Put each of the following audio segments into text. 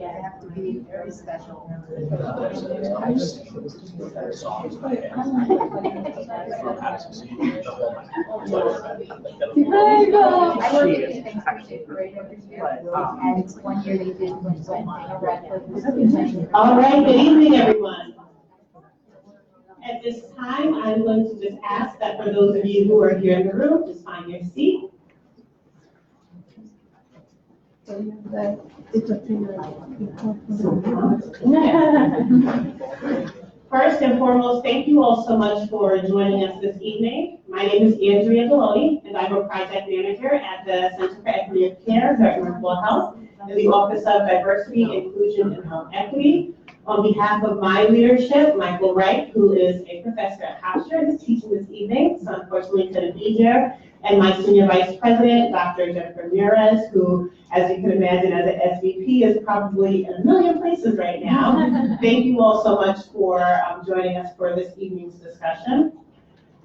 have to be very special. And one year they did when all right, good evening, everyone. At this time, I'm going to just ask that for those of you who are here in the room, just find your seat. First and foremost, thank you all so much for joining us this evening. My name is Andrea, and I'm a project manager at the Center for Equity of Care here at Northwell Health in the Office of Diversity, Inclusion, and Health Equity. On behalf of my leadership, Michael Wright, who is a professor at Hofstra, is teaching this evening, so unfortunately couldn't be here, and my senior vice president, Dr. Jennifer Marrast, who, as you can imagine, as an SVP, is probably in a million places right now. Thank you all so much for joining us for this evening's discussion.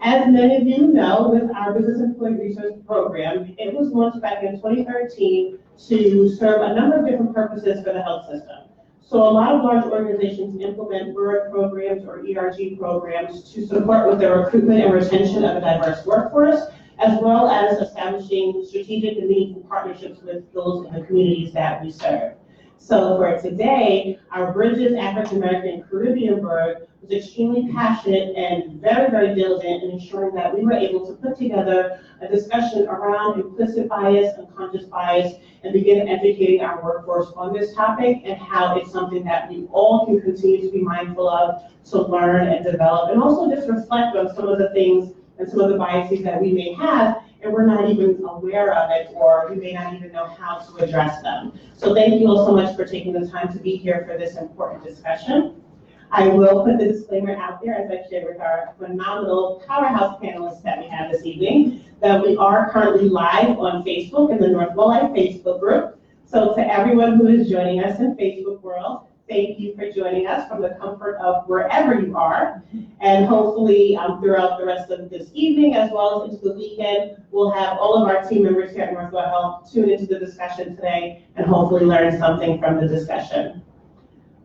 As many of you know, with our Business Employee Resource Program, it was launched back in 2013 to serve a number of different purposes for the health system. So a lot of large organizations implement BERG programs or ERG programs to support with the recruitment and retention of a diverse workforce, as well as establishing strategic and meaningful partnerships with those in the communities that we serve. So for today, our Bridges African American Caribbean BERG was extremely passionate and very, very diligent in ensuring that we were able to put together a discussion around implicit bias, unconscious bias, and begin educating our workforce on this topic and how it's something that we all can continue to be mindful of, to learn and develop, and also just reflect on some of the things and some of the biases that we may have, and we're not even aware of it, or we may not even know how to address them. So thank you all so much for taking the time to be here for this important discussion. I will put the disclaimer out there, as I shared with our phenomenal powerhouse panelists that we have this evening, that we are currently live on Facebook in the Northwell Life Facebook group. So to everyone who is joining us in Facebook world, thank you for joining us from the comfort of wherever you are. And hopefully throughout the rest of this evening, as well as into the weekend, we'll have all of our team members here at Northwell Health tune into the discussion today and hopefully learn something from the discussion.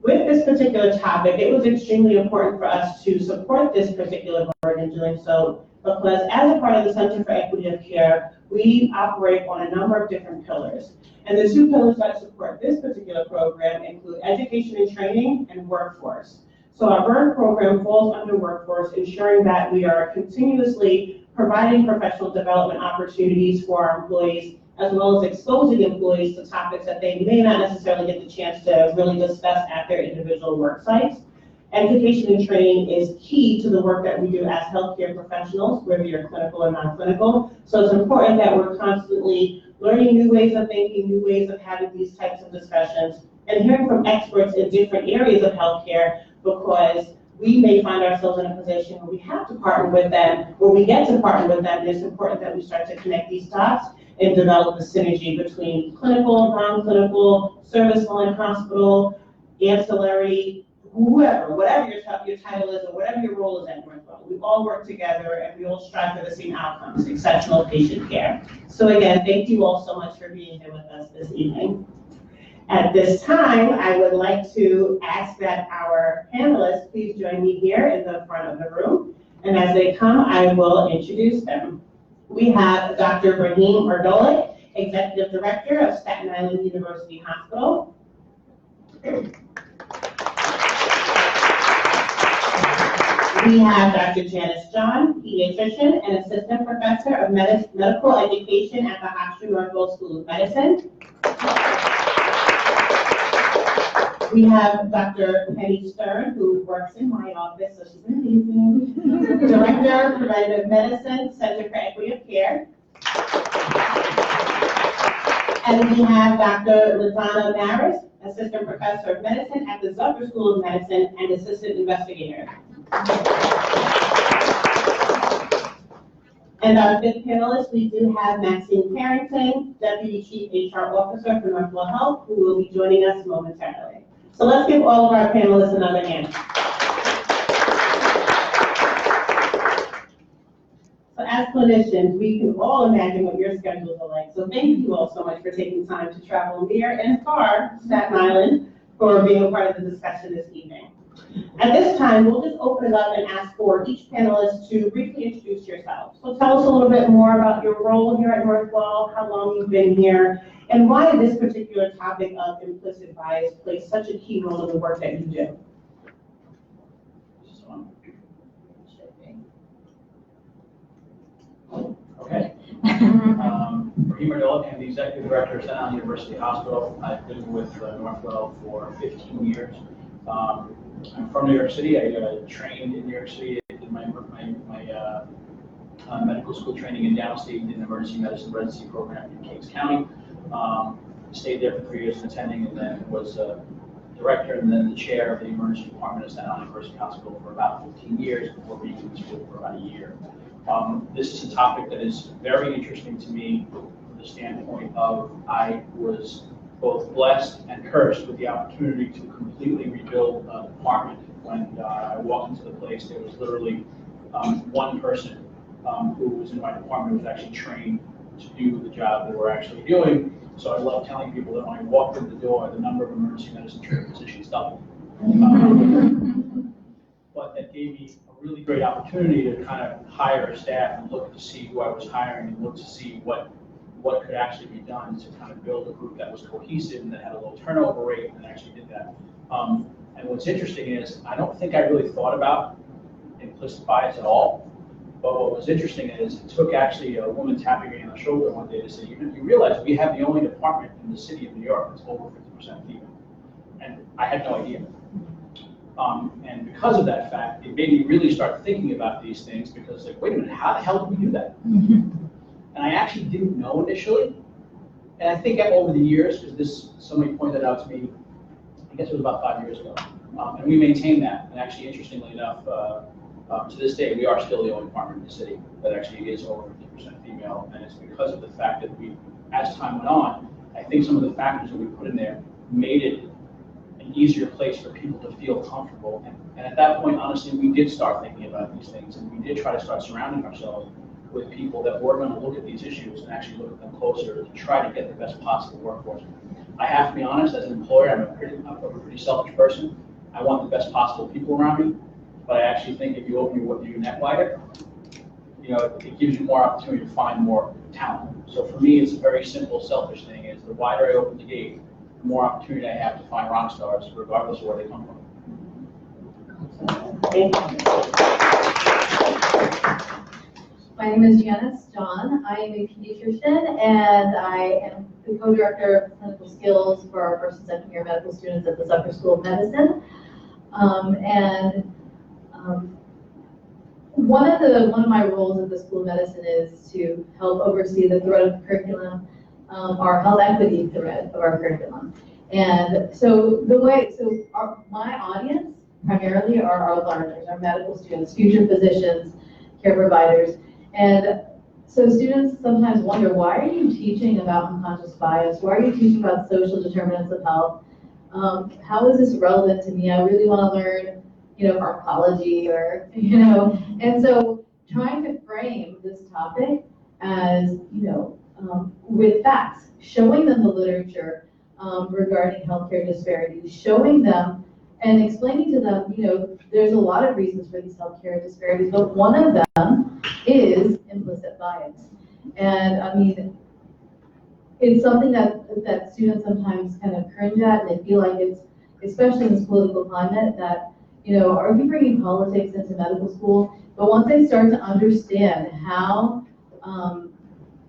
With this particular topic, it was extremely important for us to support this particular board in doing so, because as a part of the Center for Equity of Care, we operate on a number of different pillars. And the two pillars that support this particular program include education and training and workforce. So our BERG program falls under workforce, ensuring that we are continuously providing professional development opportunities for our employees, as well as exposing employees to topics that they may not necessarily get the chance to really discuss at their individual work sites. Education and training is key to the work that we do as healthcare professionals, whether you're clinical or non-clinical. So it's important that we're constantly learning new ways of thinking, new ways of having these types of discussions, and hearing from experts in different areas of healthcare, because we may find ourselves in a position where we have to partner with them, where we get to partner with them, and it's important that we start to connect these dots and develop the synergy between clinical, non-clinical, service line, hospital, ancillary, whoever, whatever your title is or whatever your role is at Northwell. We all work together and we all strive for the same outcomes, exceptional patient care. So again, thank you all so much for being here with us this evening. At this time, I would like to ask that our panelists please join me here in the front of the room. And as they come, I will introduce them. We have Dr. Brahim Ardolic, Executive Director of Staten Island University Hospital. We have Dr. Janice John, Pediatrician and Assistant Professor of Medical Education at the Hofstra Northwell School of Medicine. We have Dr. Penny Stern, who works in my office, so she's amazing. Director of Preventive Medicine, Center for Equity of Care. And we have Dr. Lyndonna Marrast, Assistant Professor of Medicine at the Zucker School of Medicine and Assistant Investigator. And our fifth panelist, we do have Maxine Carrington, Deputy Chief HR Officer for Northwell Health, who will be joining us momentarily. So let's give all of our panelists another hand. So as clinicians, we can all imagine what your schedules are like. So thank you all so much for taking time to travel near and far Staten Island for being a part of the discussion this evening. At this time, we'll just open it up and ask for each panelist to briefly introduce yourself. So tell us a little bit more about your role here at Northwell, how long you've been here, and why this particular topic of implicit bias plays such a key role in the work that you do. Okay. Brahim Ardolic, I'm the Executive Director of St. University Hospital. I've been with Northwell for 15 years. I'm from New York City. I trained in New York City. I did my medical school training in downstate, did an emergency medicine residency program in Kings County. Stayed there for 3 years attending, and then was director and then the chair of the emergency department at St. University Hospital for about 15 years before being in the school for about a year. This is a topic that is very interesting to me from the standpoint of I was both blessed and cursed with the opportunity to completely rebuild a department. When I walked into the place, there was literally one person who was in my department who was actually trained to do the job that we're actually doing. So I love telling people that when I walked in the door, the number of emergency medicine trained physicians doubled. But that gave me a really great opportunity to kind of hire a staff and look to see who I was hiring and look to see what could actually be done to kind of build a group that was cohesive and that had a low turnover rate and actually did that. And what's interesting is I don't think I really thought about implicit bias at all. But what was interesting is it took actually a woman tapping me on the shoulder one day to say, you realize we have the only department in the city of New York that's over 50% female. And I had no idea. And because of that fact, it made me really start thinking about these things because like, wait a minute, how the hell do we do that? And I actually didn't know initially. And I think over the years, because somebody pointed out to me, I guess it was about 5 years ago, and we maintained that. And actually, interestingly enough, to this day, we are still the only department in the city that actually is over 50% female, and it's because of the fact that as time went on, I think some of the factors that we put in there made it an easier place for people to feel comfortable. And at that point, honestly, we did start thinking about these things, and we did try to start surrounding ourselves with people that were going to look at these issues and actually look at them closer to try to get the best possible workforce. I have to be honest, as an employer, I'm a pretty selfish person. I want the best possible people around me. But I actually think if you open your net wider, it gives you more opportunity to find more talent. So for me, it's a very simple, selfish thing. Is the wider I open the gate, the more opportunity I have to find rock stars, regardless of where they come from. Thank you. My name is Janice John. I am a pediatrician, and I am the co-director of clinical skills for our first and second year medical students at the Zucker School of Medicine. One of my roles at the School of Medicine is to help oversee the thread of curriculum, our health equity thread of our curriculum. And so my audience primarily are our learners, our medical students, future physicians, care providers. And so students sometimes wonder, why are you teaching about unconscious bias? Why are you teaching about social determinants of health? How is this relevant to me? I really want to learn, pharmacology or, and so trying to frame this topic as, with facts, showing them the literature regarding healthcare disparities, showing them and explaining to them, there's a lot of reasons for these healthcare disparities, but one of them is implicit bias. And I mean, it's something that students sometimes kind of cringe at, and they feel like it's, especially in this political climate, that, are we bringing politics into medical school? But once they start to understand how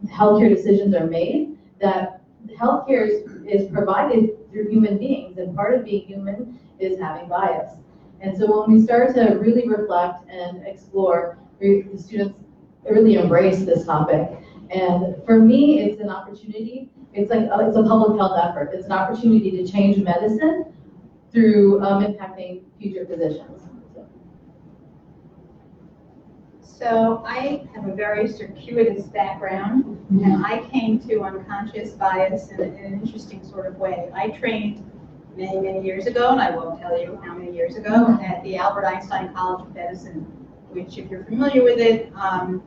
healthcare decisions are made, that healthcare is provided through human beings, and part of being human is having bias. And so when we start to really reflect and explore, the students really embrace this topic. And for me, it's an opportunity. It's a public health effort. It's an opportunity to change medicine through impacting future physicians. So I have a very circuitous background, and I came to unconscious bias in an interesting sort of way. I trained many, many years ago, and I won't tell you how many years ago, at the Albert Einstein College of Medicine, which, if you're familiar with it,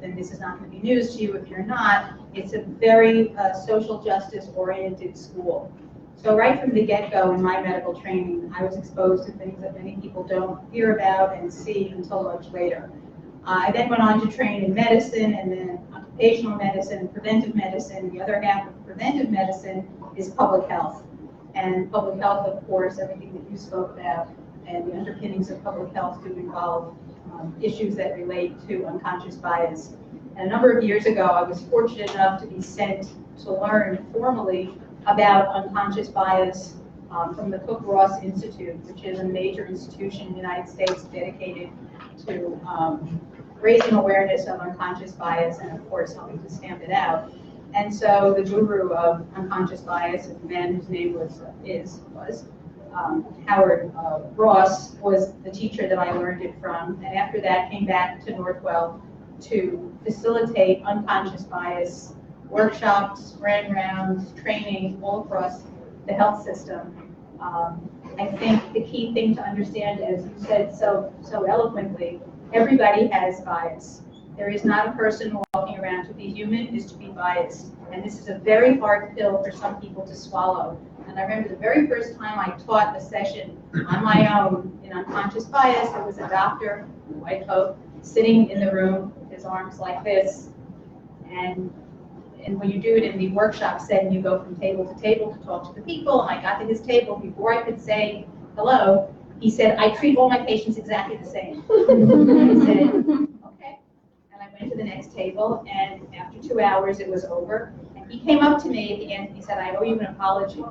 then this is not going to be news to you. If you're not, it's a very social justice oriented school. So right from the get-go in my medical training, I was exposed to things that many people don't hear about and see until much later. I then went on to train in medicine and then occupational medicine, preventive medicine. The other half of preventive medicine is public health. And public health, of course, everything that you spoke about, and the underpinnings of public health do involve issues that relate to unconscious bias. And a number of years ago, I was fortunate enough to be sent to learn formally about unconscious bias from the Cook-Ross Institute, which is a major institution in the United States dedicated to raising awareness of unconscious bias and, of course, helping to stamp it out. And so the guru of unconscious bias, a man whose name was Howard Ross, was the teacher that I learned it from. And after that, came back to Northwell to facilitate unconscious bias workshops, ran rounds, training all across the health system. I think the key thing to understand, as you said so eloquently, everybody has bias. There is not a person walking around. To be human is to be biased. And this is a very hard pill for some people to swallow. And I remember the very first time I taught a session on my own in unconscious bias, there was a doctor in a white coat sitting in the room with his arms like this. And when you do it in the workshop setting, you go from table to talk to the people. And I got to his table before I could say hello. He said, "I treat all my patients exactly the same." I said, "Okay." And I went to the next table, and after 2 hours, it was over. And he came up to me at the end, and he said, "I owe you an apology."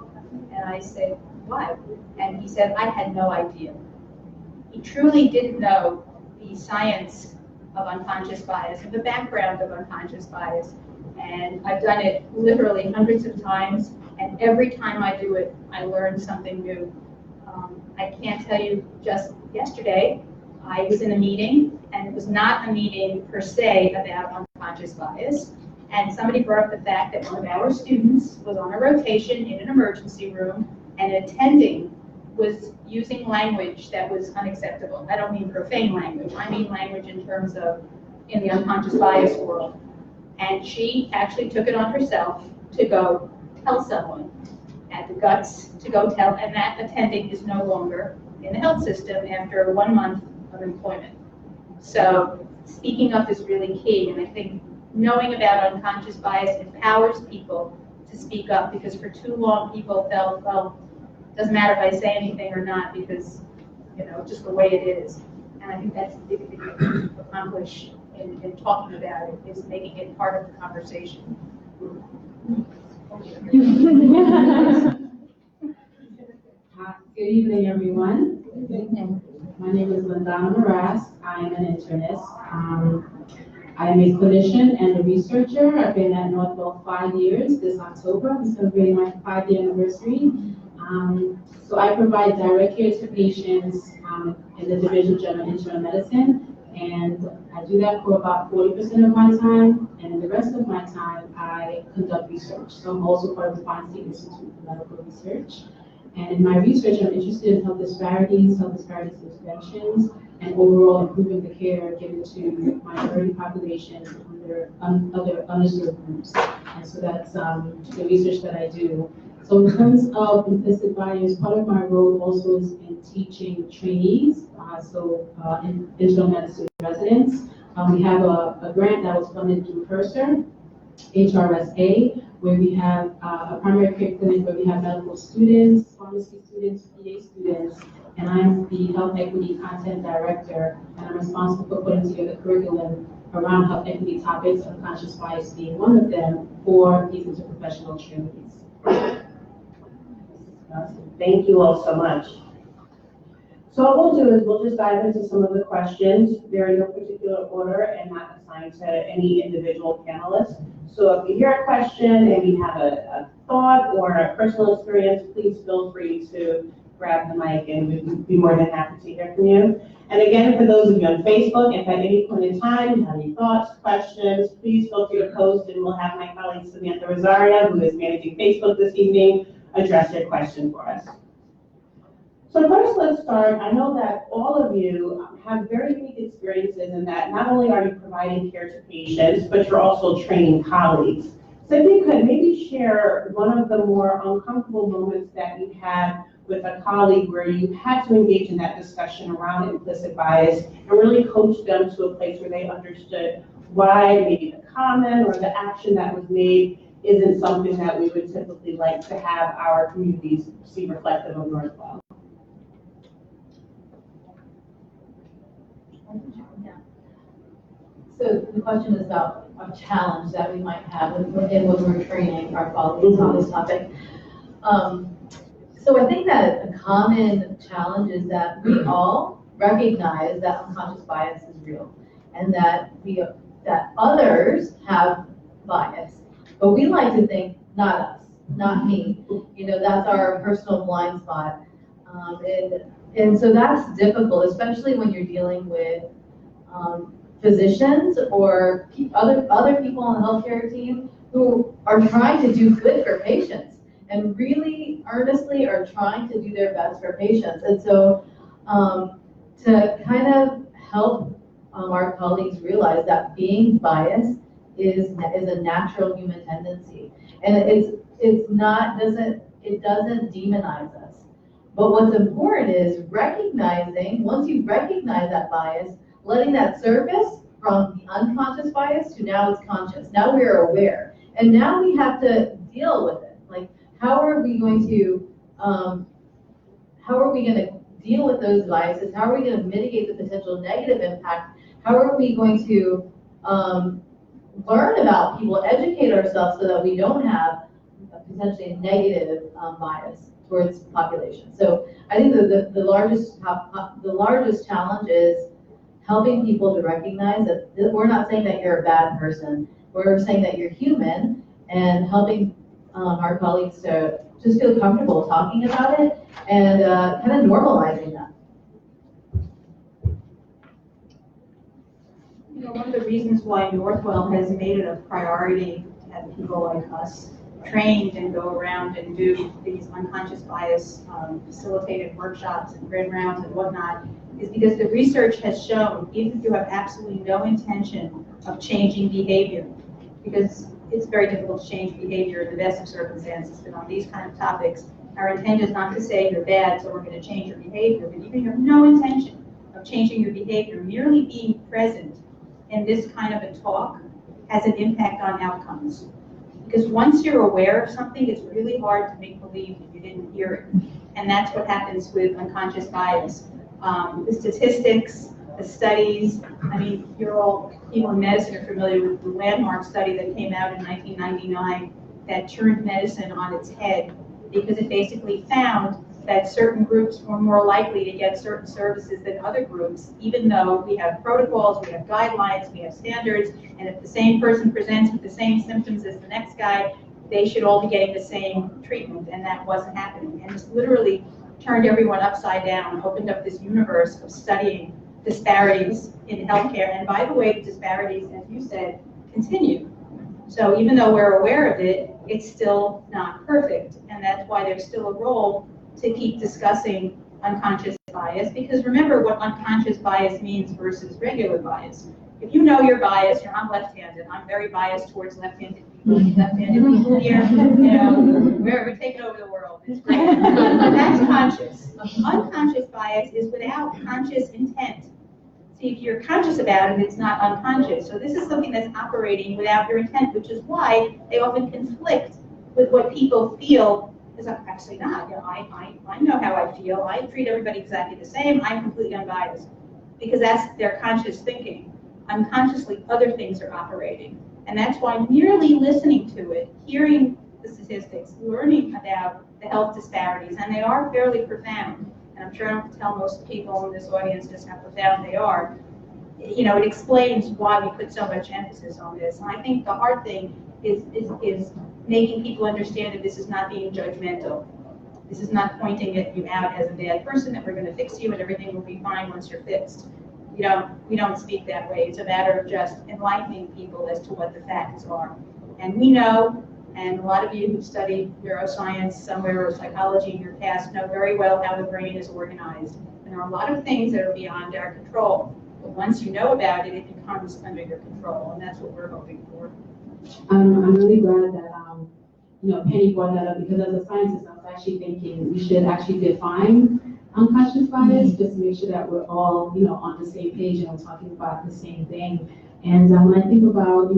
And I said, "Why?" And he said, "I had no idea." He truly didn't know the science of unconscious bias and the background of unconscious bias. And I've done it literally hundreds of times, and every time I do it, I learn something new. I can't tell you, just yesterday, I was in a meeting, and it was not a meeting per se about unconscious bias. And somebody brought up the fact that one of our students was on a rotation in an emergency room, and attending was using language that was unacceptable. I don't mean profane language. I mean language in terms of in the unconscious bias world. And she actually took it on herself to go tell someone, had the guts to go tell, and that attending is no longer in the health system after 1 month of employment. So speaking up is really key, and I think knowing about unconscious bias empowers people to speak up, because for too long people felt, well, it doesn't matter if I say anything or not because, just the way it is. And I think that's the big thing to accomplish in talking about it, is making it part of the conversation. Good evening, everyone. Good evening. My name is Lyndonna Marrast. I am an internist. I am a clinician and a researcher. I've been at Northwell 5 years. This October, I'm celebrating my 5-year anniversary. So I provide direct care to patients in the Division of General Internal Medicine, and I do that for about 40% of my time, and in the rest of my time, I conduct research. So I'm also part of the Feinstein Institute for Medical Research. And in my research, I'm interested in health disparities interventions, and overall improving the care given to minority populations and other underserved groups. And so that's the research that I do. So in terms of implicit bias, part of my role also is in teaching trainees, in internal medicine residents. We have a grant that was funded through HRSA, where we have a primary care clinic where we have medical students, pharmacy students, PA students, and I'm the health equity content director, and I'm responsible for putting together curriculum around health equity topics, unconscious bias being one of them, for these interprofessional trainees. Thank you all so much. So what we'll do is we'll just dive into some of the questions. They're in no particular order and not assigned to any individual panelist. So if you hear a question and you have a thought or a personal experience, please feel free to grab the mic and we'd be more than happy to hear from you. And again, for those of you on Facebook, if at any point in time you have any thoughts, questions, please feel free to post, and we'll have my colleague Samantha Rosaria, who is managing Facebook this evening, address your question for us. So first, let's start. I know that all of you have very unique experiences in that not only are you providing care to patients, but you're also training colleagues. So if you could maybe share one of the more uncomfortable moments that you had with a colleague where you had to engage in that discussion around implicit bias and really coach them to a place where they understood why maybe the comment or the action that was made isn't something that we would typically like to have our communities see reflective of Northwell. So the question is about a challenge that we might have when we're training our colleagues on this topic. So I think that a common challenge is that we all recognize that unconscious bias is real and that that others have bias, but we like to think not us, not me. You know, that's our personal blind spot, and so that's difficult, especially when you're dealing with physicians or other people on the healthcare team who are trying to do good for patients and really earnestly are trying to do their best for patients. And so to kind of help our colleagues realize that being biased is a natural human tendency, and it doesn't demonize us. But what's important is recognizing, once you recognize that bias, letting that surface from the unconscious bias to now it's conscious. Now we're aware, and now we have to deal with it. Like, how are we going to deal with those biases? How are we going to mitigate the potential negative impact? How are we going to learn about people, educate ourselves so that we don't have a potentially negative bias towards the population? So I think that the largest challenge is helping people to recognize that we're not saying that you're a bad person. We're saying that you're human, and helping our colleagues to just feel comfortable talking about it and kind of normalizing that. You know, one of the reasons why Northwell has made it a priority to have people like us trained and go around and do these unconscious bias facilitated workshops and grid rounds and whatnot is because the research has shown, even if you have absolutely no intention of changing behavior, because it's very difficult to change behavior in the best of circumstances, but on these kind of topics, our intent is not to say you're bad, so we're going to change your behavior, but even if you have no intention of changing your behavior, merely being present in this kind of a talk has an impact on outcomes. Because once you're aware of something, it's really hard to make believe that you didn't hear it. And that's what happens with unconscious bias. The statistics, the studies, I mean, you're all people in medicine are familiar with the landmark study that came out in 1999 that turned medicine on its head because it basically found that certain groups were more likely to get certain services than other groups, even though we have protocols, we have guidelines, we have standards, and if the same person presents with the same symptoms as the next guy, they should all be getting the same treatment, and that wasn't happening. And it's literally turned everyone upside down, opened up this universe of studying disparities in healthcare. And by the way, the disparities, as you said, continue. So even though we're aware of it, it's still not perfect. And that's why there's still a role to keep discussing unconscious bias, because remember what unconscious bias means versus regular bias. If you know you're biased, I'm left-handed. I'm very biased towards left-handed people. Left-handed people here, you know, we're taking over the world. It's great. That's conscious. Unconscious bias is without conscious intent. See, if you're conscious about it, it's not unconscious. So this is something that's operating without your intent, which is why they often conflict with what people feel is actually not. You know, I know how I feel. I treat everybody exactly the same. I'm completely unbiased. Because that's their conscious thinking. Unconsciously, other things are operating. And that's why merely listening to it, hearing the statistics, learning about the health disparities, and they are fairly profound. And I'm sure I don't have to tell most people in this audience just how profound they are. You know, it explains why we put so much emphasis on this. And I think the hard thing is making people understand that this is not being judgmental. This is not pointing at you out as a bad person, that we're going to fix you and everything will be fine once you're fixed. We don't speak that way. It's a matter of just enlightening people as to what the facts are. And we know, and a lot of you who've studied neuroscience somewhere or psychology in your past know very well how the brain is organized. And there are a lot of things that are beyond our control. But once you know about it, it becomes under your control, and that's what we're hoping for. I'm really glad that, Penny brought that up, because as a scientist, I was actually thinking we should actually define unconscious bias, just to make sure that we're all, on the same page and we're talking about the same thing. And when I think about,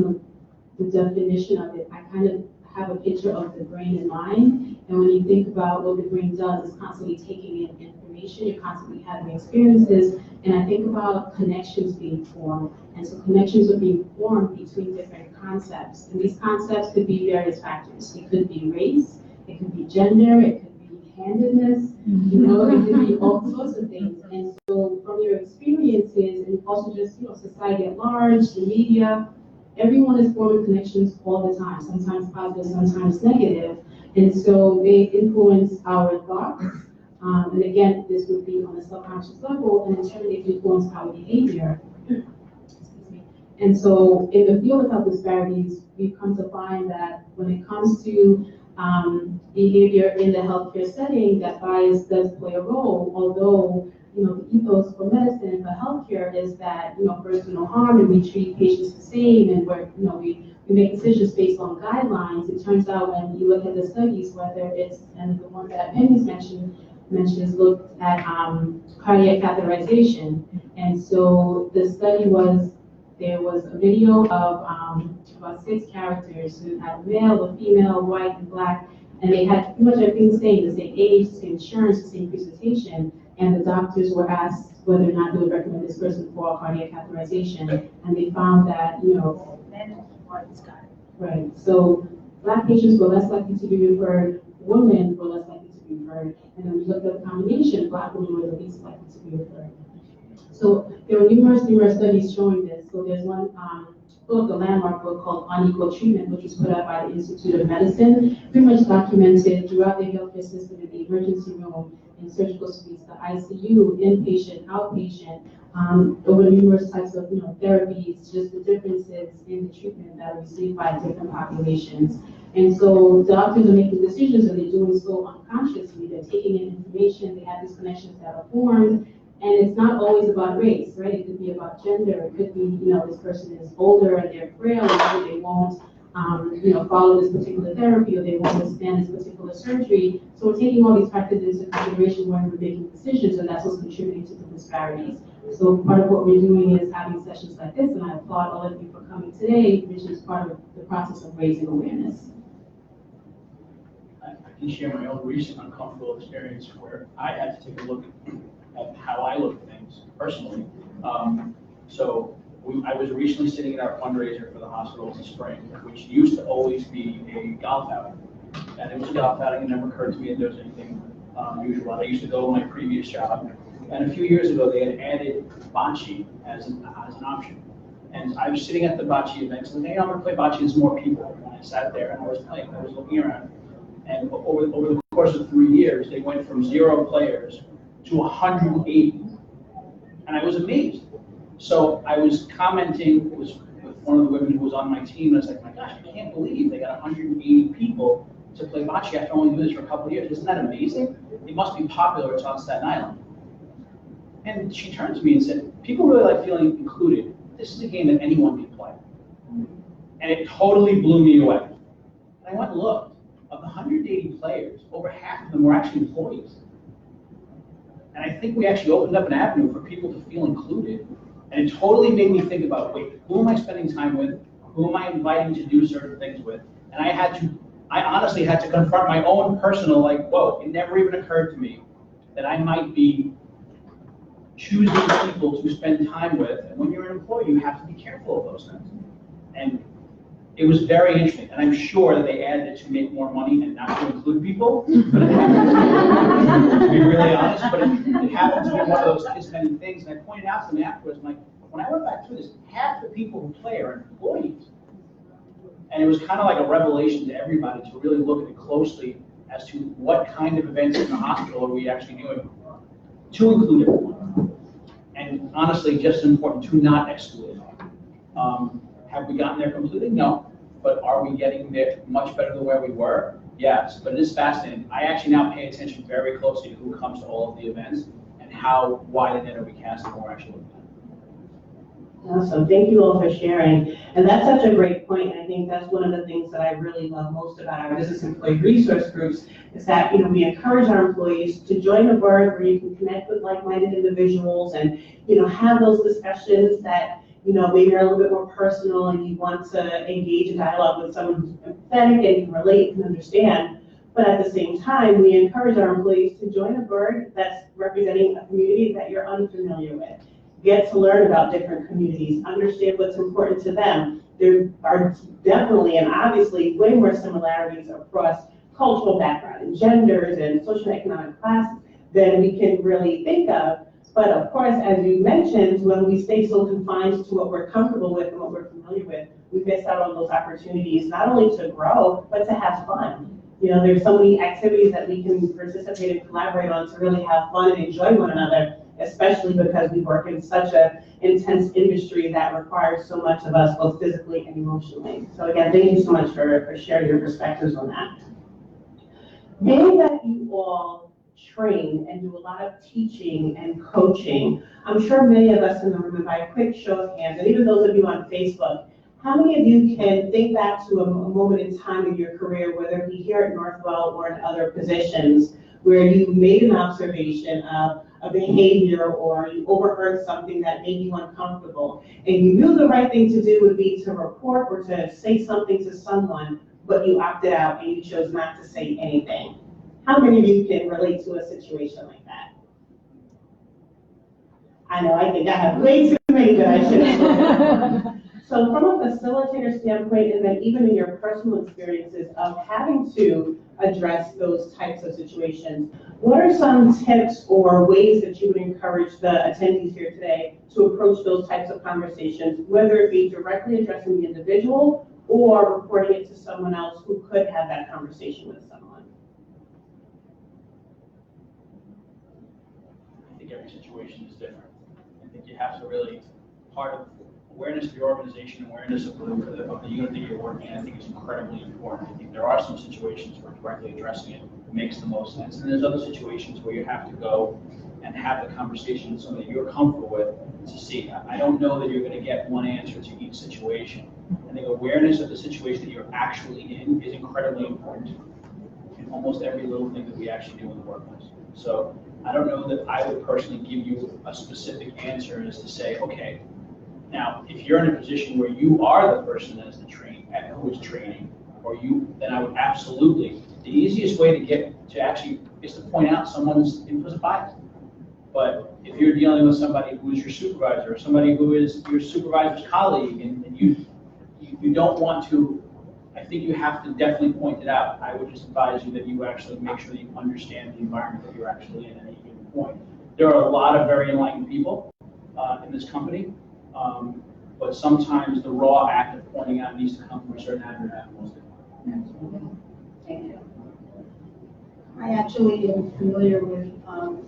the definition of it, I kind of have a picture of the brain and mind. And when you think about what the brain does, it's constantly taking in information, you're constantly having experiences. And I think about connections being formed. And so connections are being formed between different concepts. And these concepts could be various factors. It could be race, it could be gender, it could be handedness, it could be all sorts of things. And so from your experiences, and also just, society at large, the media, everyone is forming connections all the time, sometimes positive, sometimes negative. And so they influence our thoughts. And again, this would be on a subconscious level, and in turn, they influence our behavior. And so in the field of health disparities, we've come to find that when it comes to behavior in the healthcare setting, that bias does play a role, although the ethos for medicine and for healthcare is that, first do no harm, and we treat patients the same, and we make decisions based on guidelines. It turns out when you look at the studies, whether it's, and the one that Penny's mentions looked at cardiac catheterization. And so the study was, there was a video of about 6 characters who had male, a female, white, and black, and they had pretty much everything the same age, the same insurance, the same presentation. And the doctors were asked whether or not they would recommend this person for cardiac catheterization. And they found that, Men and whites got it. right. So black patients were less likely to be referred, women were less likely to be referred. And then we looked at the combination, black women were the least likely to be referred. So there were numerous studies showing this. So there's one book, a landmark book called Unequal Treatment, which was put out by the Institute of Medicine, pretty much documented throughout the healthcare system, in the emergency room, in surgical suites, the ICU, inpatient, outpatient, over numerous types of therapies, just the differences in the treatment that are received by different populations. And so doctors are making decisions, and they're doing so unconsciously. They're taking in information, they have these connections that are formed. And it's not always about race, right? It could be about gender. It could be, this person is older and they're frail, and so they won't, follow this particular therapy, or they won't withstand this particular surgery. So we're taking all these factors into consideration when we're making decisions, and that's what's contributing to the disparities. So part of what we're doing is having sessions like this, and I applaud all of you for coming today, which is part of the process of raising awareness. I can share my own recent uncomfortable experience where I had to take a look at how I look at things personally. I was recently sitting at our fundraiser for the hospital in the spring, which used to always be a golf outing. And it was a golf outing, it never occurred to me that there was anything unusual. I used to go to my previous job, and a few years ago they had added bocce as an option. And I was sitting at the bocce event, and I'm going to play bocce with more people. And I sat there and I was playing, I was looking around. And over the course of 3 years, they went from 0 players to 180. And I was amazed. So I was commenting, it was with one of the women who was on my team, and I was like, my gosh, I can't believe they got 180 people to play bocce after only doing this for a couple of years. Isn't that amazing? It must be popular, it's on Staten Island. And she turned to me and said, people really like feeling included. This is a game that anyone can play. And it totally blew me away. And I went and looked. Of the 180 players, over half of them were actually employees. And I think we actually opened up an avenue for people to feel included. And it totally made me think about, wait, who am I spending time with? Who am I inviting to do certain things with? And I honestly had to confront my own personal, whoa, it never even occurred to me that I might be choosing people to spend time with. And when you're an employee, you have to be careful of those things. And it was very interesting, and I'm sure that they added it to make more money and not to include people. But it happened to be really honest, but it happened to be one of those kiss-many things. And I pointed out to them afterwards, when I went back through this, half the people who play are employees. And it was kind of like a revelation to everybody to really look at it closely as to what kind of events in the hospital are we actually doing to include everyone. And honestly, just as important, to not exclude. Have we gotten there completely? No. But are we getting there much better than where we were? Yes. But it is fascinating. I actually now pay attention very closely to who comes to all of the events and how wide a net are we casting when we're actually looking Awesome, thank you all for sharing. And that's such a great point. I think that's one of the things that I really love most about our business employee resource groups is that, we encourage our employees to join a board where you can connect with like-minded individuals and, have those discussions that, maybe are a little bit more personal and you want to engage in dialogue with someone who's empathetic and can relate and understand. But at the same time, we encourage our employees to join a board that's representing a community that you're unfamiliar with. Get to learn about different communities, understand what's important to them. There are definitely and obviously way more similarities across cultural background and genders and socioeconomic classes than we can really think of. But of course, as you mentioned, when we stay so confined to what we're comfortable with and what we're familiar with, we miss out on those opportunities, not only to grow, but to have fun. There's so many activities that we can participate and collaborate on to really have fun and enjoy one another, especially because we work in such an intense industry that requires so much of us, both physically and emotionally. So again, thank you so much for sharing your perspectives on that. Being that you all train and do a lot of teaching and coaching, I'm sure many of us in the room, and by a quick show of hands, and even those of you on Facebook, how many of you can think back to a moment in time in your career, whether it be here at Northwell or in other positions, where you made an observation of a behavior or you overheard something that made you uncomfortable, and you knew the right thing to do would be to report or to say something to someone, but you opted out and you chose not to say anything? How many of you can relate to a situation like that? I know, I think I have way too many that I should have. So from a facilitator standpoint, and then even in your personal experiences of having to address those types of situations, what are some tips or ways that you would encourage the attendees here today to approach those types of conversations, whether it be directly addressing the individual or reporting it to someone else who could have that conversation with someone? I think every situation is different. I think you have to really, part of awareness of your organization, awareness of the unit that you're working in, I think is incredibly important. I think there are some situations where directly addressing it makes the most sense. And there's other situations where you have to go and have the conversation with somebody you're comfortable with to see. I don't know that you're going to get one answer to each situation. I think awareness of the situation that you're actually in is incredibly important in almost every little thing that we actually do in the workplace. So I don't know that I would personally give you a specific answer as to say, okay, now, if you're in a position where you are the person that is who is training, or then I would absolutely, the easiest way to get to actually is to point out someone's implicit bias. But if you're dealing with somebody who is your supervisor, or somebody who is your supervisor's colleague, and you don't want to, I think you have to definitely point it out. I would just advise you that you actually make sure that you understand the environment that you're actually in at any given point. There are a lot of very enlightened people in this company. But sometimes the raw act of pointing out needs to come from a certain admin at most of the time. Thank you. I actually am familiar with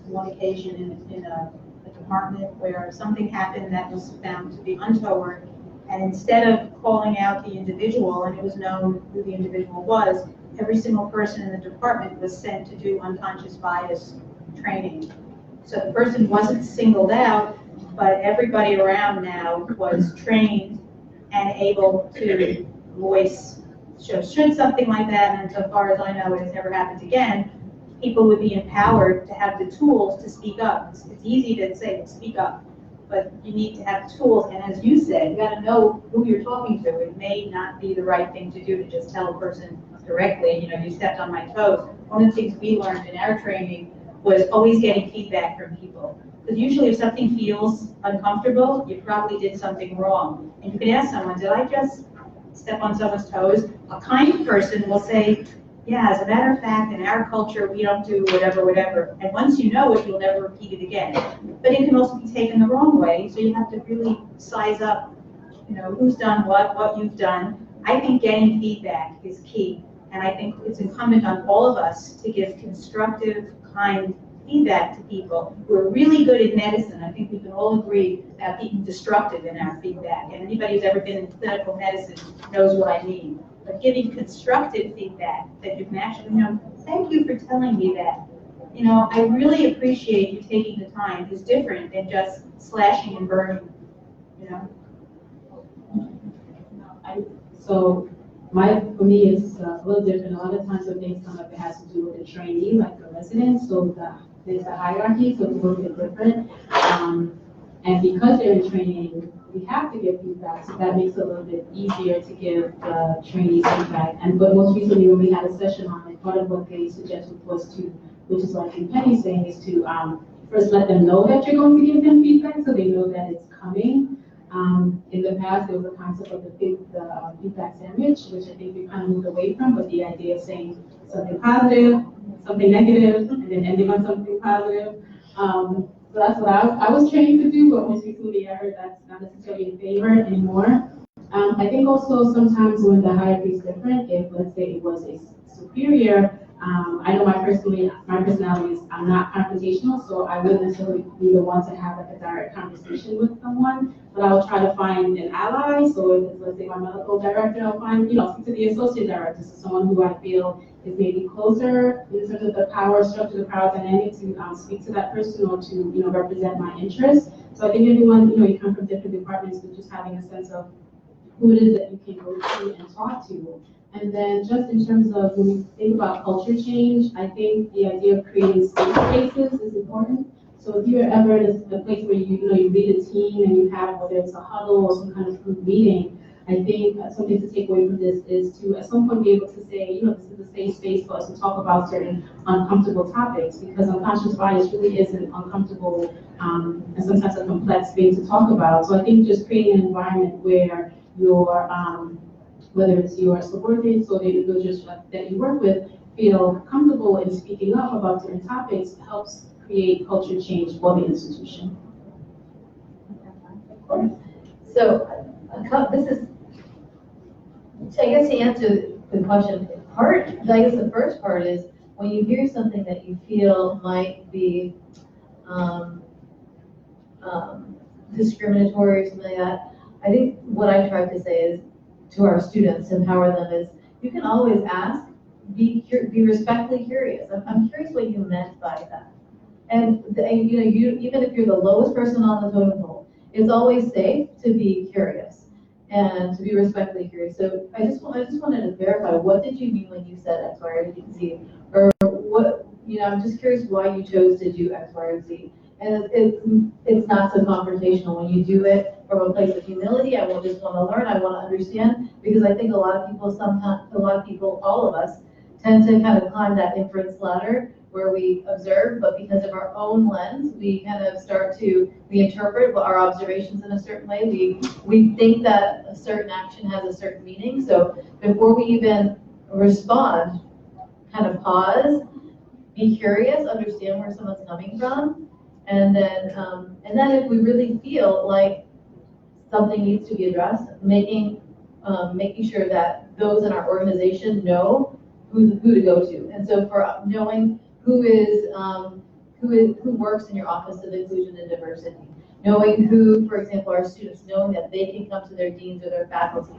one occasion in a department where something happened that was found to be untoward, and instead of calling out the individual, and it was known who the individual was, every single person in the department was sent to do unconscious bias training. So the person wasn't singled out, but everybody around now was trained and able to voice. So should something like that, and so far as I know it has never happened again, people would be empowered to have the tools to speak up. It's easy to say, speak up, but you need to have the tools, and as you said, you got to know who you're talking to. It may not be the right thing to do to just tell a person directly, you stepped on my toes. One of the things we learned in our training was always getting feedback from people. Because usually if something feels uncomfortable, you probably did something wrong. And you can ask someone, did I just step on someone's toes? A kind person will say, yeah, as a matter of fact, in our culture, we don't do whatever, whatever. And once you know it, you'll never repeat it again. But it can also be taken the wrong way, so you have to really size up, who's done what you've done. I think getting feedback is key. And I think it's incumbent on all of us to give constructive, kind feedback to people. We're really good in medicine. I think we can all agree about being destructive in our feedback. And anybody who's ever been in clinical medicine knows what I mean. But giving constructive feedback that you can actually thank you for telling me that. I really appreciate you taking the time is different than just slashing and burning. So for me, it's a little different. A lot of times when things come up, it has to do with the trainee, like the residents. So there's a hierarchy, so it's a little bit different. And because they're in training, we have to give feedback, so that makes it a little bit easier to give the trainees feedback. But most recently, when we had a session on it, part of what they suggested was to, which is what I think Penny's saying, is to first let them know that you're going to give them feedback, so they know that it's coming. In the past, there was a concept of the feedback sandwich, which I think we kind of moved away from, but the idea of saying something positive, something negative, and then ending on something positive. So that's what I was trained to do, but most recently I heard that's not necessarily in favor anymore. I think also sometimes when the hierarchy is different, if let's say it was a superior, I know my personality is I'm not confrontational, so I wouldn't necessarily be the one to have like a direct conversation with someone, but I will try to find an ally. So if it's, let's say, my medical director, I'll find, speak to the associate director, so someone who I feel is maybe closer in terms of the power structure, the power dynamic to speak to that person or to, represent my interests. So I think everyone, you come from different departments, but just having a sense of who it is that you can go to and talk to. And then just in terms of when we think about culture change, I think the idea of creating safe spaces is important. So if you're ever in a place where you lead a team and you have, whether it's a huddle or some kind of group meeting, I think something to take away from this is to at some point be able to say, this is a safe space for us to talk about certain uncomfortable topics, because unconscious bias really is an uncomfortable and sometimes a complex thing to talk about. So I think just creating an environment where your whether it's your subordinates or the individuals that you work with feel comfortable in speaking up about certain topics helps create culture change for the institution. So I guess to answer the question, I guess the first part is when you hear something that you feel might be discriminatory or something like that, I think what I try to say is to our students, empower them, is you can always ask, be respectfully curious. I'm curious what you meant by that. And even if you're the lowest person on the totem pole, it's always safe to be curious and to be respectfully curious. So I just wanted to verify, what did you mean when you said X, Y, or Z? Or what, I'm just curious why you chose to do X, Y, or Z. And it's not so confrontational when you do it from a place of humility. I will just want to learn, I want to understand, because I think a lot of people, all of us, tend to kind of climb that inference ladder where we observe, but because of our own lens, we kind of we interpret our observations in a certain way. We think that a certain action has a certain meaning. So before we even respond, kind of pause, be curious, understand where someone's coming from, and then if we really feel like something needs to be addressed, making sure that those in our organization know who to go to. And so for knowing who works in your Office of Inclusion and Diversity, knowing who, for example, our students, knowing that they can come to their deans or their faculty.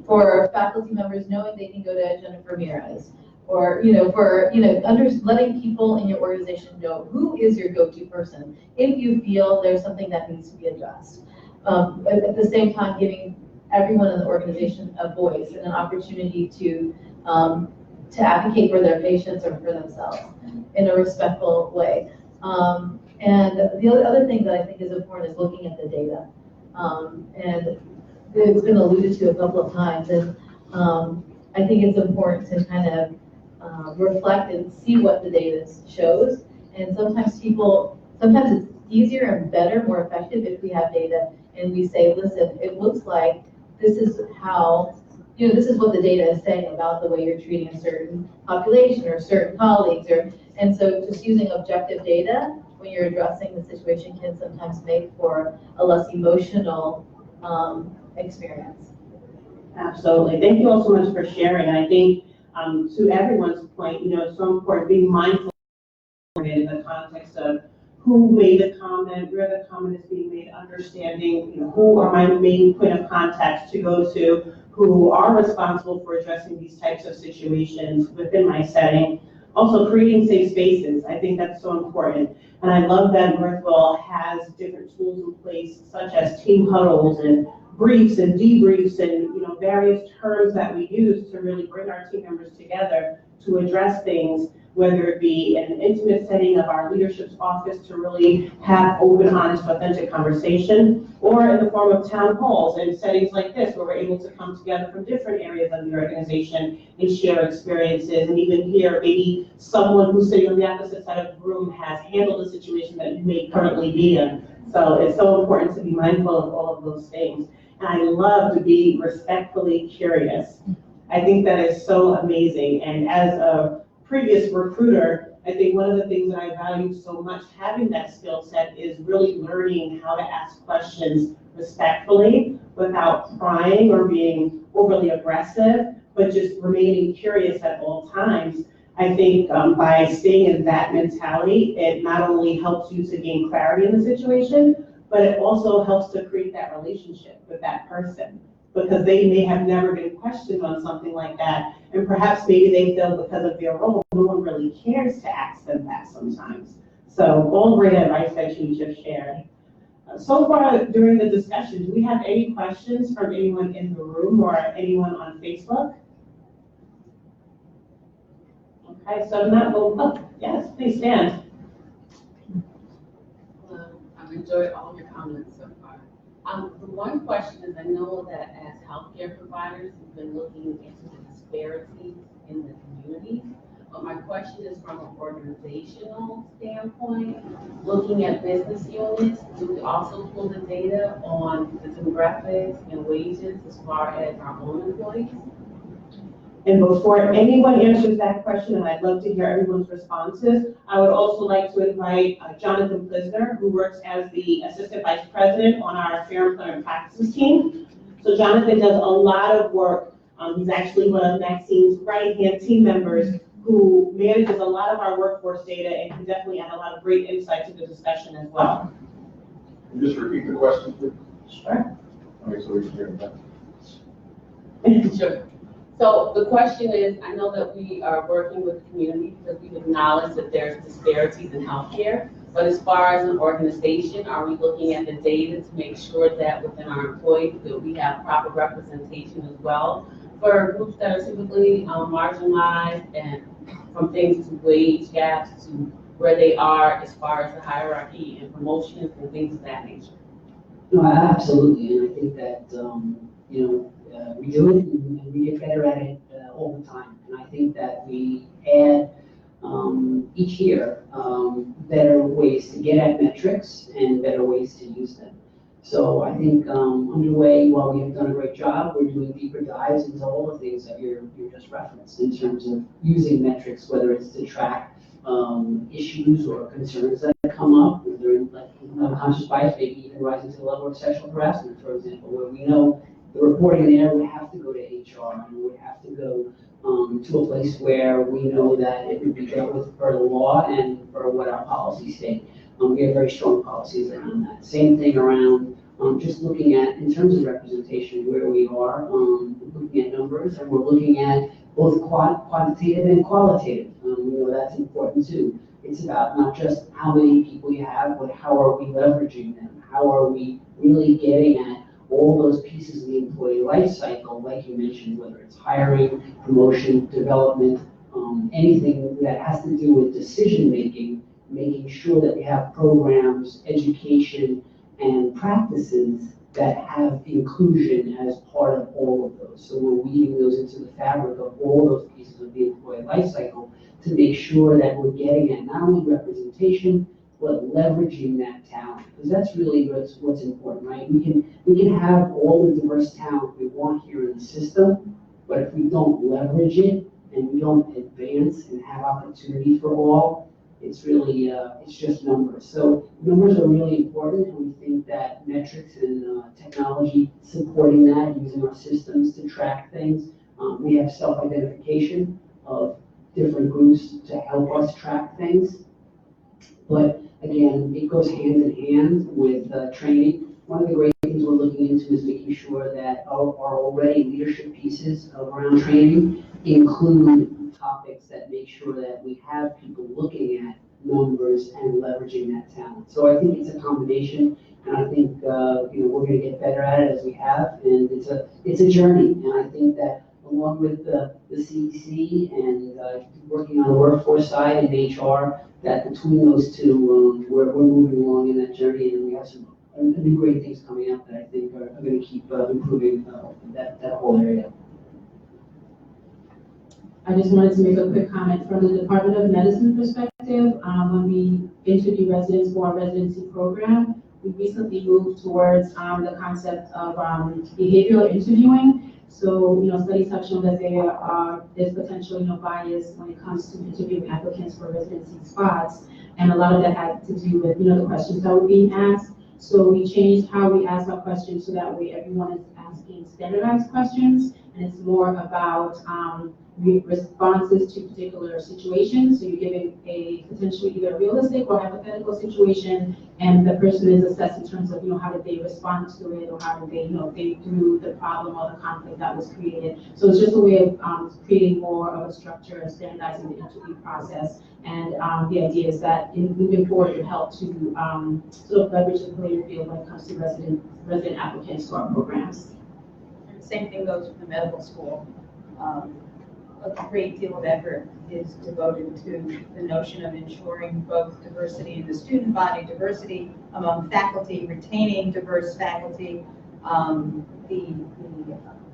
For faculty members, knowing they can go to Jennifer Ramirez. Or, letting people in your organization know who is your go-to person if you feel there's something that needs to be addressed. At the same time, giving everyone in the organization a voice and an opportunity to advocate for their patients or for themselves in a respectful way. And the other thing that I think is important is looking at the data. And it's been alluded to a couple of times, and I think it's important to kind of reflect and see what the data shows. And sometimes it's easier and better, more effective if we have data and we say, listen, it looks like this is how, this is what the data is saying about the way you're treating a certain population or certain colleagues. And so just using objective data when you're addressing the situation can sometimes make for a less emotional experience. Absolutely. Thank you all so much for sharing. And I think to everyone's point, it's so important being mindful in the context of who made the comment, where the comment is being made, understanding, who are my main point of contact to go to, who are responsible for addressing these types of situations within my setting. Also creating safe spaces. I think that's so important. And I love that Northwell has different tools in place, such as team huddles and briefs and debriefs and, various terms that we use to really bring our team members together to address things, whether it be in an intimate setting of our leadership's office to really have open, honest, authentic conversation, or in the form of town halls and settings like this where we're able to come together from different areas of the organization and share experiences, and even hear maybe someone who's sitting on the opposite side of the room has handled a situation that you may currently be in. So it's so important to be mindful of all of those things. And I love to be respectfully curious. I think that is so amazing. And as a previous recruiter, I think one of the things that I value so much having that skill set is really learning how to ask questions respectfully without prying or being overly aggressive, but just remaining curious at all times. I think by staying in that mentality, it not only helps you to gain clarity in the situation, but it also helps to create that relationship with that person, because they may have never been questioned on something like that. And perhaps maybe they feel because of their role, no one really cares to ask them that sometimes. So all great advice that you just shared. So far during the discussion, do we have any questions from anyone in the room or anyone on Facebook? Okay, so now we'll, yes, please stand. I've enjoyed all of your comments so far. The one question is, I know that as healthcare providers, we've been looking into the disparities in the community, but my question is from an organizational standpoint, looking at business units, do we also pull the data on the demographics and wages as far as our own employees? And before anyone answers that question, and I'd love to hear everyone's responses, I would also like to invite Jonathan Plissner, who works as the Assistant Vice President on our Fair Employment Practices team. So Jonathan does a lot of work. He's actually one of Maxine's right-hand team members who manages a lot of our workforce data and can definitely add a lot of great insight to the discussion as well. Can you just repeat the question, please? Sure. Okay, so we can hear that. Sure. So the question is, I know that we are working with the community because we acknowledge that there's disparities in healthcare, but as far as an organization, are we looking at the data to make sure that within our employees that we have proper representation as well for groups that are typically marginalized, and from things to wage gaps to where they are as far as the hierarchy and promotions and things of that nature? No, absolutely, and I think that, we do it and we get better at it all the time. And I think that we add each year better ways to get at metrics and better ways to use them. So I think underway, while we have done a great job, we're doing deeper dives into all the things that you just referenced in terms of using metrics, whether it's to track issues or concerns that come up, whether like unconscious bias maybe even rising to the level of sexual harassment, for example, where we know the reporting there would have to go to HR and would have to go to a place where we know that it would be dealt with per the law and for what our policies state. We have very strong policies around that. Same thing around just looking at, in terms of representation, where we are, looking at numbers, and we're looking at both quantitative and qualitative. That's important too. It's about not just how many people you have, but how are we leveraging them? How are we really getting at all those pieces of the employee life cycle, like you mentioned, whether it's hiring, promotion, development, anything that has to do with decision making, making sure that we have programs, education, and practices that have inclusion as part of all of those. So we're weaving those into the fabric of all those pieces of the employee life cycle to make sure that we're getting at not only representation, but leveraging that talent, because that's really what's important, right? We can have all the diverse talent we want here in the system, but if we don't leverage it and we don't advance and have opportunity for all, it's really it's just numbers. So numbers are really important, and we think that metrics and technology supporting that, using our systems to track things. We have self-identification of different groups to help us track things, but again, it goes hand in hand with training. One of the great things we're looking into is making sure that our already leadership pieces around training include topics that make sure that we have people looking at numbers and leveraging that talent. So I think it's a combination. And I think, we're gonna get better at it as we have, and it's a journey. And I think that along with the CEC and, working on the workforce side and HR, that between those two, we're moving along in that journey, and we have some new great things coming up that I think are gonna keep improving that whole area. I just wanted to make a quick comment from the Department of Medicine perspective. When we interview residents for our residency program, we recently moved towards the concept of behavioral interviewing. So, studies have shown that there's potential, bias when it comes to interviewing applicants for residency spots. And a lot of that had to do with, the questions that were being asked. So we changed how we ask our questions so that way everyone is asking standardized questions. And it's more about responses to particular situations. So you're giving a potentially either realistic or hypothetical situation, and the person is assessed in terms of, how did they respond to it, or how did they, think through the problem or the conflict that was created. So it's just a way of creating more of a structure and standardizing the interview process. And the idea is that in moving forward, it help to sort of leverage the playing field when it comes to resident applicants to our programs. And the same thing goes with the medical school. A great deal of effort is devoted to the notion of ensuring both diversity in the student body, diversity among faculty, retaining diverse faculty, the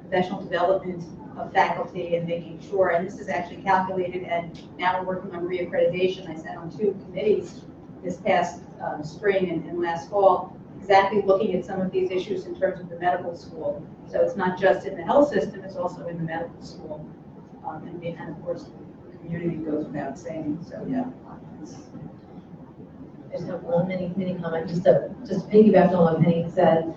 professional development of faculty, and making sure, and this is actually calculated, and now we're working on reaccreditation. I sat on 2 committees this past spring and last fall, exactly looking at some of these issues in terms of the medical school. So it's not just in the health system, it's also in the medical school. And of course, the community goes without saying. So yeah. I just have one mini comment, just to piggyback on what Penny said.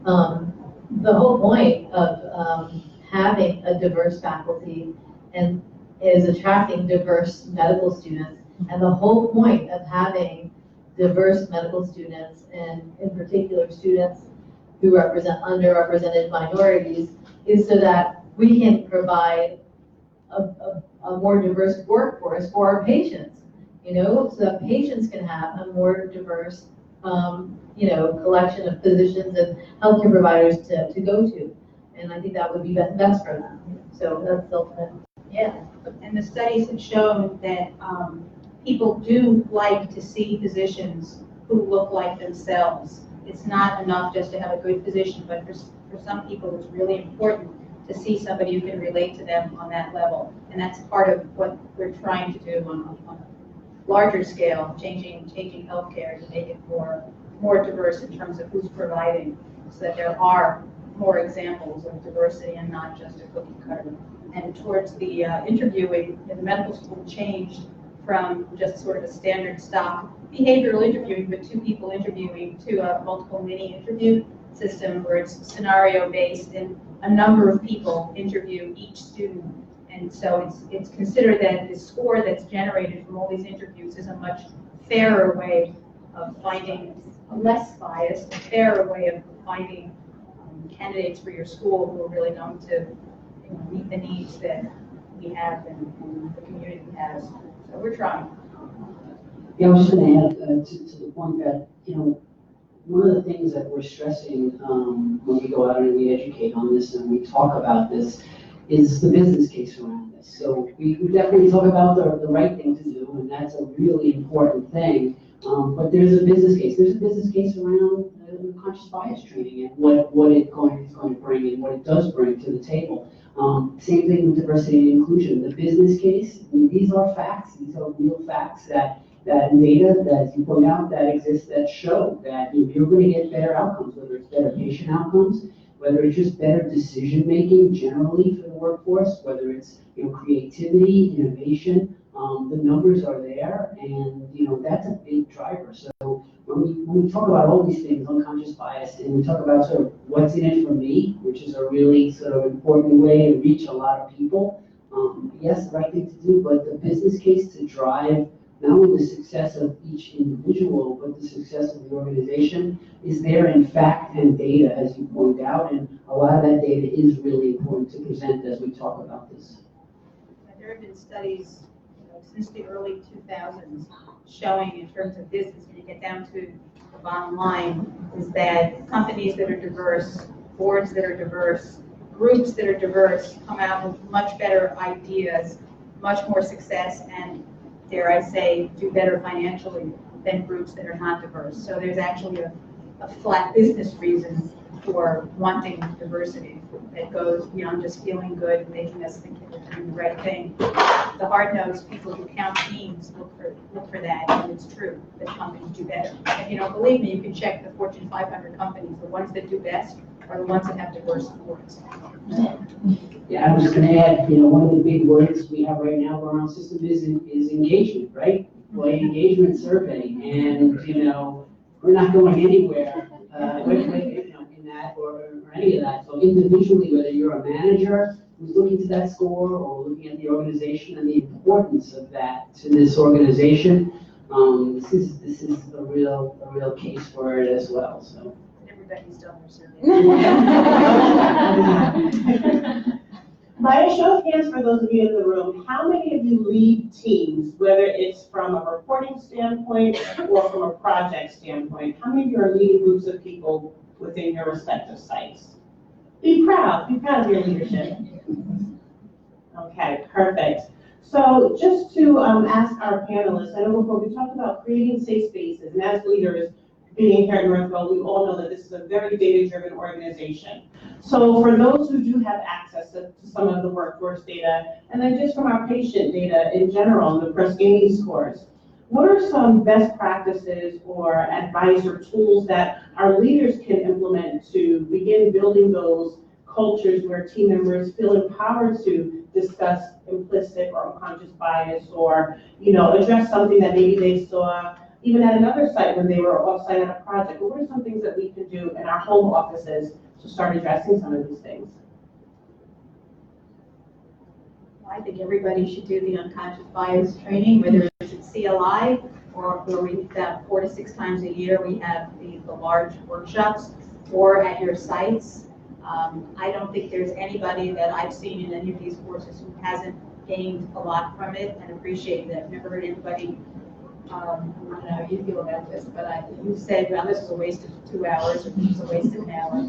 The whole point of having a diverse faculty and is attracting diverse medical students, and the whole point of having diverse medical students, and in particular students who represent underrepresented minorities, is so that we can provide a more diverse workforce for our patients, so that patients can have a more diverse, collection of physicians and healthcare providers to go to. And I think that would be best for them. So that's the ultimate. Yeah, and the studies have shown that people do like to see physicians who look like themselves. It's not enough just to have a good physician, but for some people it's really important to see somebody who can relate to them on that level. And that's part of what we're trying to do on a larger scale, changing healthcare to make it more diverse in terms of who's providing, so that there are more examples of diversity and not just a cookie cutter. And towards the interviewing, the medical school changed from just sort of a standard stock behavioral interviewing with 2 people interviewing to a multiple mini interview system where it's scenario based and a number of people interview each student. And so it's considered that the score that's generated from all these interviews is a much fairer way of finding, less biased, a fairer way of finding candidates for your school who are really going to meet the needs that we have and the community has. So we're trying. Yeah, I was just going to add to the point that, one of the things that we're stressing when we go out and we educate on this and we talk about this is the business case around this. So we definitely talk about the right thing to do, and that's a really important thing. But there's a business case. There's a business case around conscious bias training and what it's going to bring and what it does bring to the table. Same thing with diversity and inclusion. The business case, these are facts. These are real facts that data that you point out that exists that show that you're going to get better outcomes, whether it's better patient outcomes, whether it's just better decision making generally for the workforce, whether it's creativity, innovation. The numbers are there, and that's a big driver. So when we talk about all these things, unconscious bias, and we talk about sort of what's in it for me, which is a really sort of important way to reach a lot of people. Yes, the right thing to do, but the business case to drive not only the success of each individual, but the success of the organization is there in fact and data, as you point out, and a lot of that data is really important to present as we talk about this. There have been studies since the early 2000s showing in terms of business, when you get down to the bottom line is that companies that are diverse, boards that are diverse, groups that are diverse come out with much better ideas, much more success, and dare I say, do better financially than groups that are not diverse. So there's actually a flat business reason for wanting diversity that goes beyond just feeling good and making us think that we're doing the right thing. The hard-nosed people who count teams look for that, and it's true that companies do better. If you don't believe me, you can check the Fortune 500 companies. The ones that do best are the ones that have diverse boards. Yeah, I was going to add, one of the big words we have right now around our system is engagement, right? Employee engagement survey, and we're not going anywhere in that or any of that. So individually, whether you're a manager who's looking to that score or looking at the organization and the importance of that to this organization, this is a real case for it as well. So everybody's done their survey. By a show of hands for those of you in the room, how many of you lead teams, whether it's from a reporting standpoint or from a project standpoint? How many of you are leading groups of people within your respective sites? Be proud of your leadership. Okay, perfect. So just to ask our panelists, I know before we talked about creating safe spaces, and as leaders, being here at Northwell, we all know that this is a very data-driven organization. So for those who do have access to some of the workforce data, and then just from our patient data in general, and the Prescreening scores, what are some best practices or advice or tools that our leaders can implement to begin building those cultures where team members feel empowered to discuss implicit or unconscious bias, or address something that maybe they saw even at another site when they were off-site on a project? What are some things that we can do in our home offices to start addressing some of these things? Well, I think everybody should do the unconscious bias training, whether it's at CLI or where we have 4 to 6 times a year we have the large workshops, or at your sites. I don't think there's anybody that I've seen in any of these courses who hasn't gained a lot from it and appreciated it. I've never heard anybody, I don't know how you feel about this, but you said, well, this is a waste of 2 hours, or this is a waste of an hour.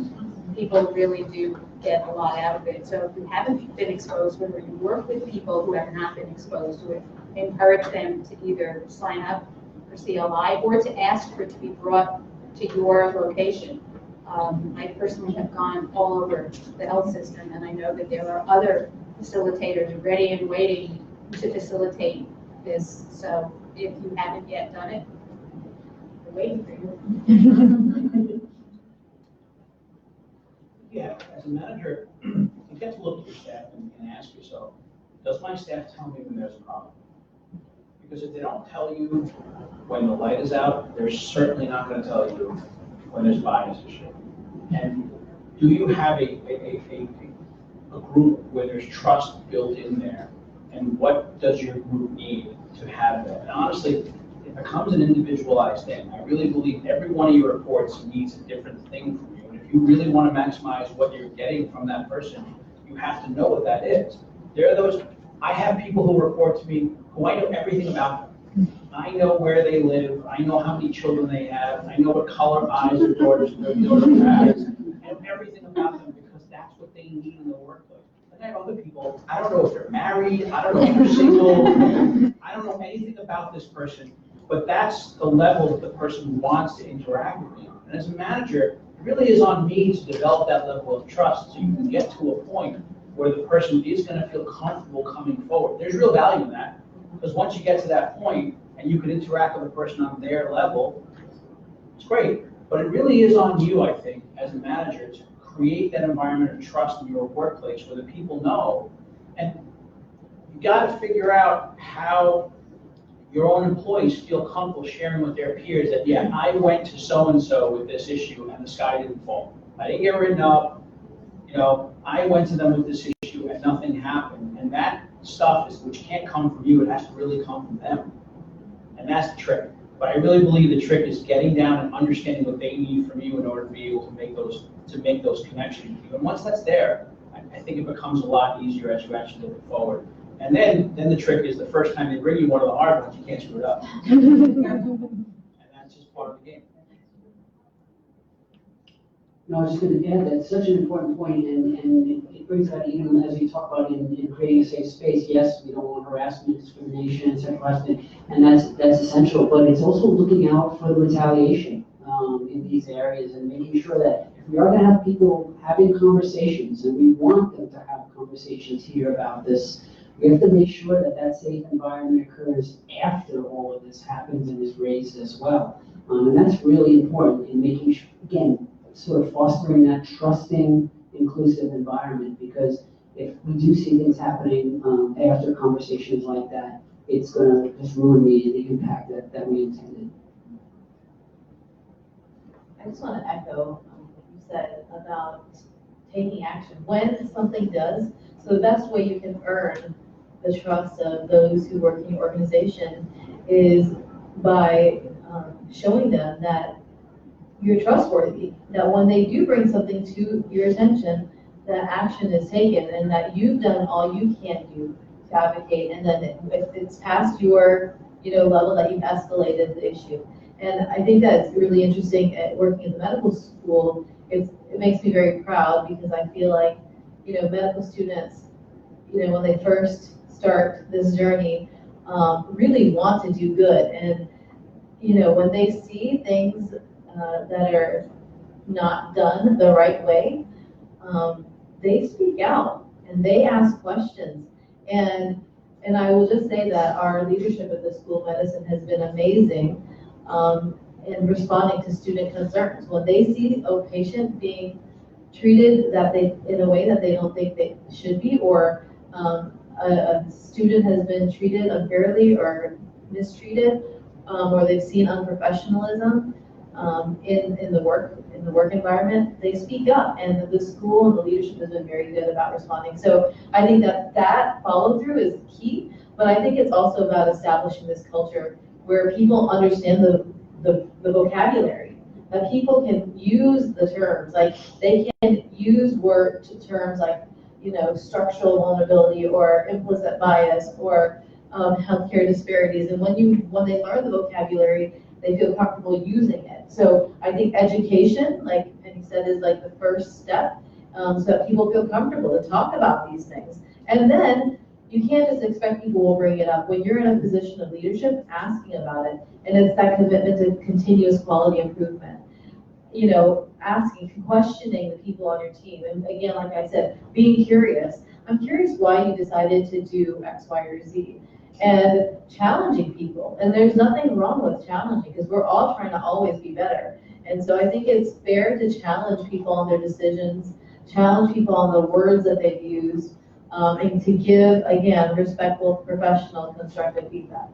People really do get a lot out of it. So if you haven't been exposed to it, or you work with people who have not been exposed to it, encourage them to either sign up for CLI or to ask for it to be brought to your location. I personally have gone all over the health system, and I know that there are other facilitators ready and waiting to facilitate this. So if you haven't yet done it, we're waiting for you. Yeah, as a manager, you get to look at your staff and ask yourself, does my staff tell me when there's a problem? Because if they don't tell you when the light is out, they're certainly not going to tell you when there's bias issue. And do you have a group where there's trust built in there? And what does your group need to have that? And honestly, it becomes an individualized thing. I really believe every one of your reports needs a different thing from you. And if you really want to maximize what you're getting from that person, you have to know what that is. There are those, I have people who report to me who I know everything about them. I know where they live, I know how many children they have, I know what color eyes their daughter has, I know everything about them because that's what they need in the workplace. And I have other people, I don't know if they're married, I don't know if they're single, I don't know anything about this person, but that's the level that the person wants to interact with me on. And as a manager, it really is on me to develop that level of trust so you can get to a point where the person is going to feel comfortable coming forward. There's real value in that, because once you get to that point and you can interact with a person on their level, it's great. But it really is on you, I think, as a manager, to create that environment of trust in your workplace where the people know. And you got to figure out how your own employees feel comfortable sharing with their peers that, yeah, I went to so-and-so with this issue and the sky didn't fall. I didn't get written up. I went to them with this issue and nothing happened. And that stuff which can't come from you, it has to really come from them. And that's the trick. But I really believe the trick is getting down and understanding what they need from you in order to be able to make those connections with you. And once that's there, I think it becomes a lot easier as you actually look forward. And then the trick is the first time they bring you one of the hard ones, you can't screw it up. And that's just part of the game. No, I was just going to add that's such an important point, and it brings out even as we talk about in creating a safe space. Yes, we don't want harassment, discrimination, sexual harassment, and that's essential. But it's also looking out for the retaliation in these areas and making sure that if we are going to have people having conversations, and we want them to have conversations here about this, we have to make sure that that safe environment occurs after all of this happens and is raised as well. And that's really important in making sure, again, sort of fostering that trusting, inclusive environment, because if we do see things happening after conversations like that, it's going to just ruin the impact that we intended. I just want to echo what you said about taking action when something does. So the best way you can earn the trust of those who work in your organization is by showing them that you're trustworthy, that when they do bring something to your attention, that action is taken and that you've done all you can do to advocate, and then if it's past your level, that you've escalated the issue. And I think that's really interesting at working in the medical school. It makes me very proud because I feel like, medical students, when they first start this journey, really want to do good. And, when they see things that are not done the right way, they speak out and they ask questions. And I will just say that our leadership at the School of Medicine has been amazing in responding to student concerns. When they see a patient being treated in a way that they don't think they should be, or a student has been treated unfairly or mistreated, or they've seen unprofessionalism in the work environment, they speak up, and the school and the leadership has been very good about responding. So I think that follow through is key, but I think it's also about establishing this culture where people understand the vocabulary, that people can use the terms, like they can use terms like structural vulnerability or implicit bias or healthcare disparities, and when they learn the vocabulary, they feel comfortable using it. So I think education, like Penny said, is like the first step, so that people feel comfortable to talk about these things. And then you can't just expect people will bring it up. When you're in a position of leadership, asking about it, and it's that commitment to continuous quality improvement. Asking, questioning the people on your team. And again, like I said, being curious. I'm curious why you decided to do X, Y, or Z. And challenging people. And there's nothing wrong with challenging, because we're all trying to always be better. And so I think it's fair to challenge people on their decisions, challenge people on the words that they've used, and to give, again, respectful, professional, constructive feedback.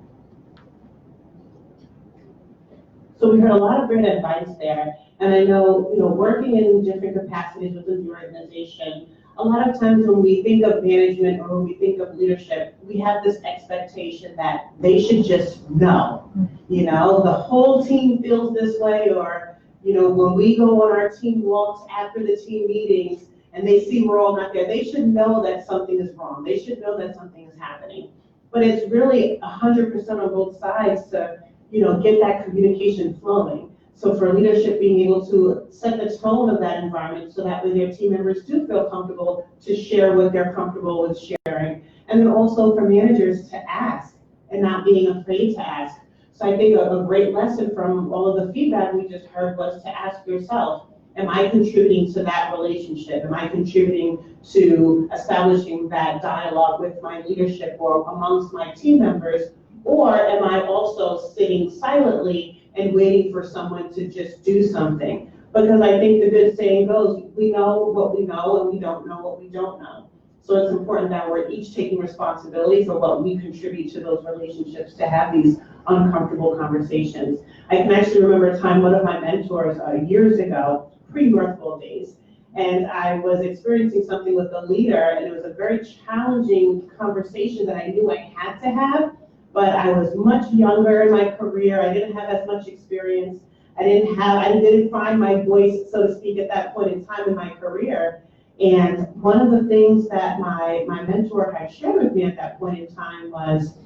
So we heard a lot of great advice there. And I know, working in different capacities within the organization, a lot of times when we think of management or when we think of leadership, we have this expectation that they should just know. The whole team feels this way, or, when we go on our team walks after the team meetings and they see we're all not there, they should know that something is wrong. They should know that something is happening. But it's really 100% on both sides to, get that communication flowing. So for leadership, being able to set the tone of that environment so that way their team members do feel comfortable to share what they're comfortable with sharing. And then also for managers to ask and not being afraid to ask. So I think a great lesson from all of the feedback we just heard was to ask yourself, am I contributing to that relationship? Am I contributing to establishing that dialogue with my leadership or amongst my team members? Or am I also sitting silently and waiting for someone to just do something? Because I think the good saying goes, we know what we know and we don't know what we don't know. So it's important that we're each taking responsibility for what we contribute to those relationships to have these uncomfortable conversations. I can actually remember a time, one of my mentors years ago, pre-Northwell days, and I was experiencing something with a leader, and it was a very challenging conversation that I knew I had to have, but I was much younger in my career. I didn't have as much experience. I didn't find my voice, so to speak, at that point in time in my career. And one of the things that my mentor had shared with me at that point in time was,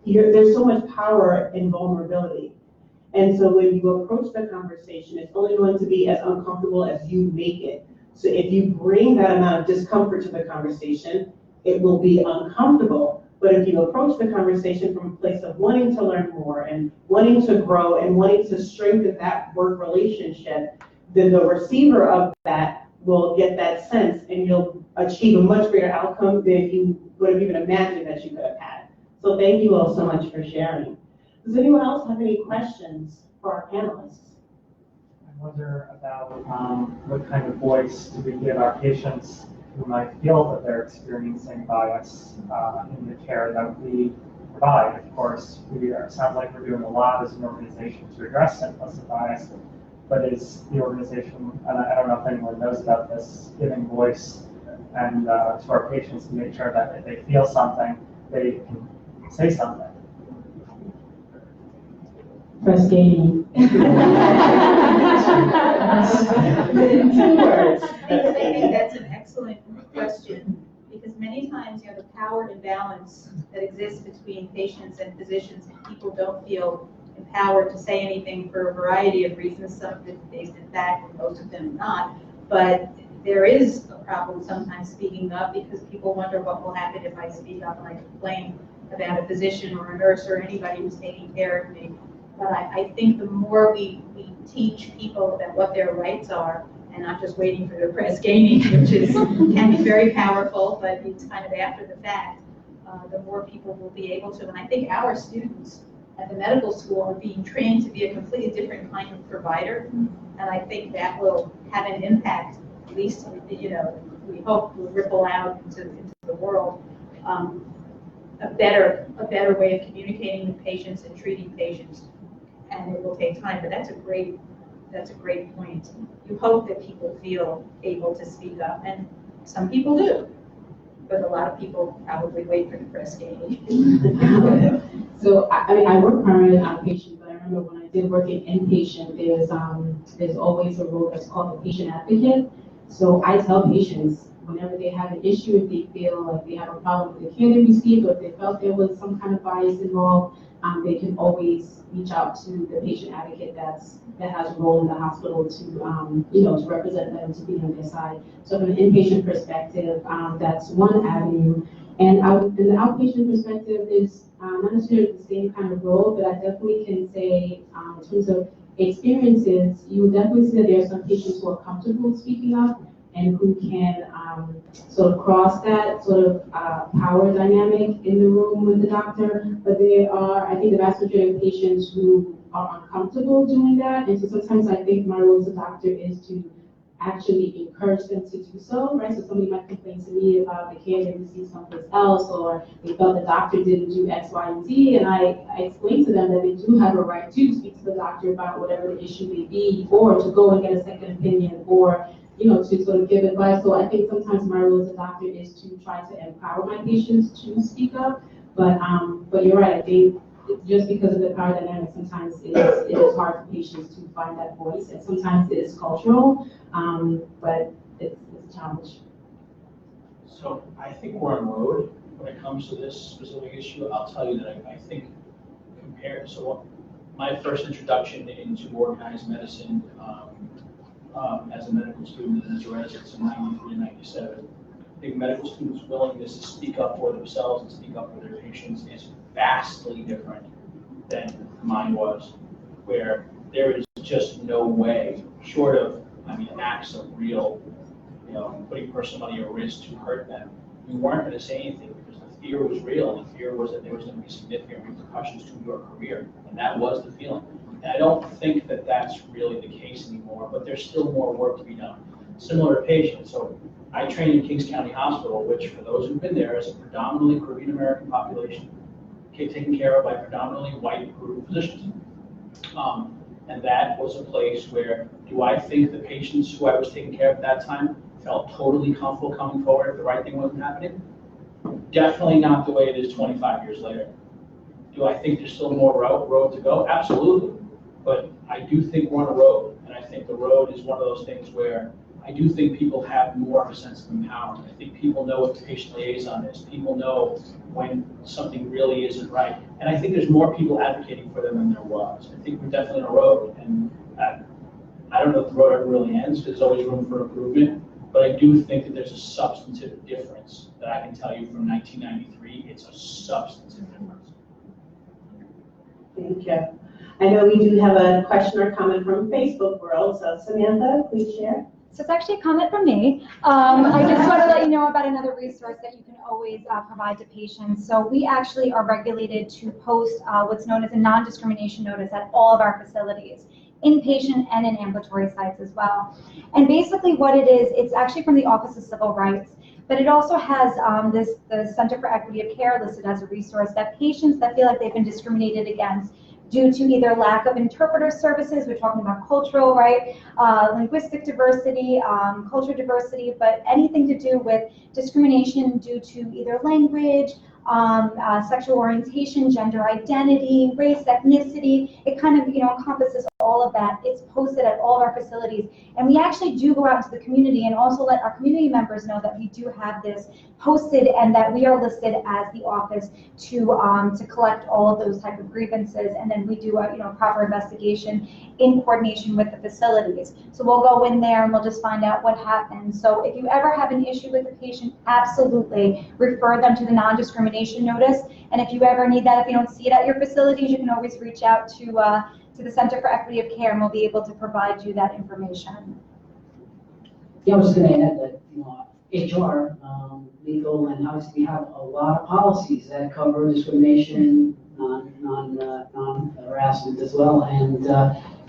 there's so much power in vulnerability. And so when you approach the conversation, it's only going to be as uncomfortable as you make it. So if you bring that amount of discomfort to the conversation, it will be uncomfortable. But if you approach the conversation from a place of wanting to learn more and wanting to grow and wanting to strengthen that work relationship, then the receiver of that will get that sense and you'll achieve a much greater outcome than if you would have even imagined that you could have had. So thank you all so much for sharing. Does anyone else have any questions for our panelists? I wonder about what kind of voice do we give our patients who might feel that they're experiencing bias in the care that we provide. Of course, it sounds like we're doing a lot as an organization to address implicit bias, but is the organization, and I don't know if anyone knows about this, giving voice and to our patients to make sure that if they feel something, they can say something. Press gaming. Two words. I think that's an excellent question, because many times, the power imbalance that exists between patients and physicians, and people don't feel empowered to say anything for a variety of reasons, some of it based in fact, and most of them not. But there is a problem sometimes speaking up, because people wonder what will happen if I speak up and I complain about a physician or a nurse or anybody who's taking care of me. But I think the more we teach people about what their rights are, and not just waiting for the press gaming, which can be very powerful, but it's kind of after the fact, the more people will be able to. And I think our students at the medical school are being trained to be a completely different kind of provider, and I think that will have an impact, at least, we hope will ripple out into the world. A better way of communicating with patients and treating patients, and it will take time. But that's a great point. You hope that people feel able to speak up, and some people do, but a lot of people probably wait for the press game. So I work primarily on outpatient, but I remember when I did work in inpatient, there's always a role that's called the patient advocate. So I tell patients, whenever they have an issue, if they feel like they have a problem with the care they received, or if they felt there was some kind of bias involved, they can always reach out to the patient advocate that has a role in the hospital to represent them, to be on their side. So from an inpatient perspective, that's one avenue. And in the outpatient perspective, there's not necessarily the same kind of role, but I definitely can say in terms of experiences, you will definitely see that there are some patients who are comfortable speaking up and who can sort of cross that sort of power dynamic in the room with the doctor. But there are, I think, the vast majority of patients who are uncomfortable doing that. And so sometimes I think my role as a doctor is to actually encourage them to do so, right? So somebody might complain to me about the care they received someplace else, or they felt the doctor didn't do X, Y, and Z, and I explain to them that they do have a right to speak to the doctor about whatever the issue may be, or to go and get a second opinion, or to sort of give advice. So I think sometimes my role as a doctor is to try to empower my patients to speak up. But you're right, I think just because of the power dynamic, sometimes it is hard for patients to find that voice, and sometimes it is cultural, but it's a challenge. So I think we're on the road when it comes to this specific issue. I'll tell you that I think my first introduction into organized medicine as a medical student and as a resident in 93 and 97, I think medical students' willingness to speak up for themselves and speak up for their patients is vastly different than mine was, where there is just no way, short of, acts of real, putting personally at risk to hurt them, you weren't going to say anything, because the fear was real, and the fear was that there was going to be significant repercussions to your career, and that was the feeling. And I don't think that that's really the case anymore, but there's still more work to be done. Similar to patients, so I trained in Kings County Hospital, which for those who've been there is a predominantly Caribbean American population, taken care of by predominantly white group physicians. And that was a place where, do I think the patients who I was taking care of at that time felt totally comfortable coming forward if the right thing wasn't happening? Definitely not the way it is 25 years later. Do I think there's still more road to go? Absolutely. But I do think we're on a road, and I think the road is one of those things where I do think people have more of a sense of empowerment. I think people know what the patient liaison is. People know when something really isn't right. And I think there's more people advocating for them than there was. I think we're definitely on a road, and I don't know if the road ever really ends, because there's always room for improvement, but I do think that there's a substantive difference that I can tell you from 1993. It's a substantive difference. Thank you. I know we do have a question or comment from Facebook world, so Samantha, please share. So it's actually a comment from me. I just want to let you know about another resource that you can always provide to patients. So we actually are regulated to post what's known as a non-discrimination notice at all of our facilities, inpatient and in ambulatory sites as well. And basically what it is, it's actually from the Office of Civil Rights, but it also has the Center for Equity of Care listed as a resource that patients that feel like they've been discriminated against due to either lack of interpreter services, we're talking about cultural, right, linguistic diversity, cultural diversity, but anything to do with discrimination due to either language, sexual orientation, gender identity, race, ethnicity. It kind of, encompasses all of that. It's posted at all of our facilities. And we actually do go out into the community and also let our community members know that we do have this posted and that we are listed as the office to collect all of those type of grievances. And then we do a proper investigation in coordination with the facilities. So we'll go in there and we'll just find out what happened. So if you ever have an issue with a patient, absolutely refer them to the non-discrimination notice. And if you ever need that, if you don't see it at your facilities, you can always reach out to the Center for Equity of Care, and we'll be able to provide you that information. Yeah, I was just going to add that, HR, legal, and obviously we have a lot of policies that cover discrimination, non-harassment as well, and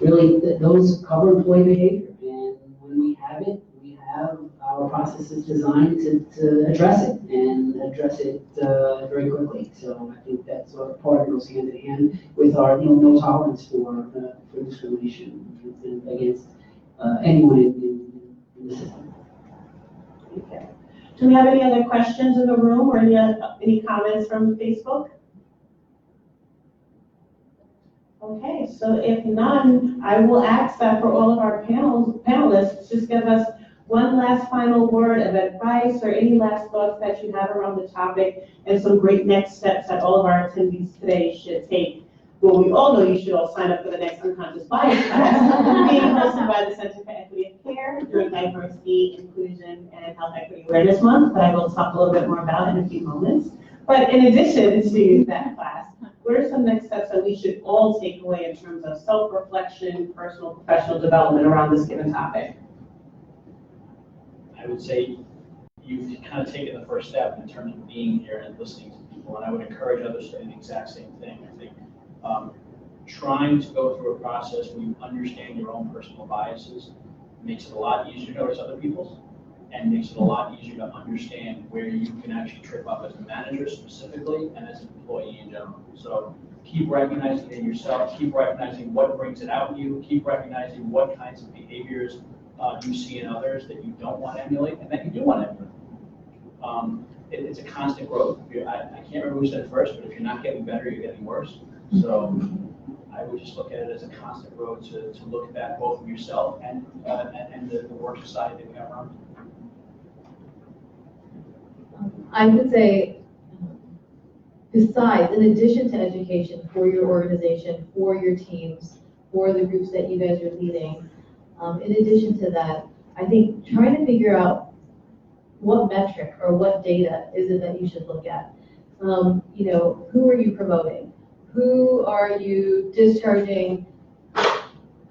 really those cover employee behavior. And when we have it, we have our processes designed to address it and address it very quickly. So I think that sort of part of goes hand in hand with our no tolerance for discrimination against anyone in the system. Okay. Do we have any other questions in the room or any comments from Facebook? Okay, so if none, I will ask that for all of our panelists, just give us one last final word of advice or any last thoughts that you have around the topic and some great next steps that all of our attendees today should take. Well, we all know you should all sign up for the next unconscious bias class being hosted by the Center for Equity of Care during Diversity, Inclusion, and Health Equity Awareness Month, that I will talk a little bit more about in a few moments. But in addition to that class, what are some next steps that we should all take away in terms of self-reflection, personal, professional development around this given topic? I would say you've kind of taken the first step in terms of being here and listening to people, and I would encourage others to do the exact same thing. I think trying to go through a process where you understand your own personal biases makes it a lot easier to notice other people's, and makes it a lot easier to understand where you can actually trip up as a manager specifically and as an employee in general. So keep recognizing it in yourself, keep recognizing what brings it out in you, keep recognizing what kinds of behaviors you see in others that you don't want to emulate and that you do want to emulate. It's a constant growth. I can't remember who said it first, but if you're not getting better, you're getting worse. So I would just look at it as a constant road to look at that both of yourself and the work society that we have around you. I would say, besides, in addition to education for your organization, for your teams, for the groups that you guys are leading, in addition to that, I think trying to figure out what metric or what data is it that you should look at. Who are you promoting? Who are you discharging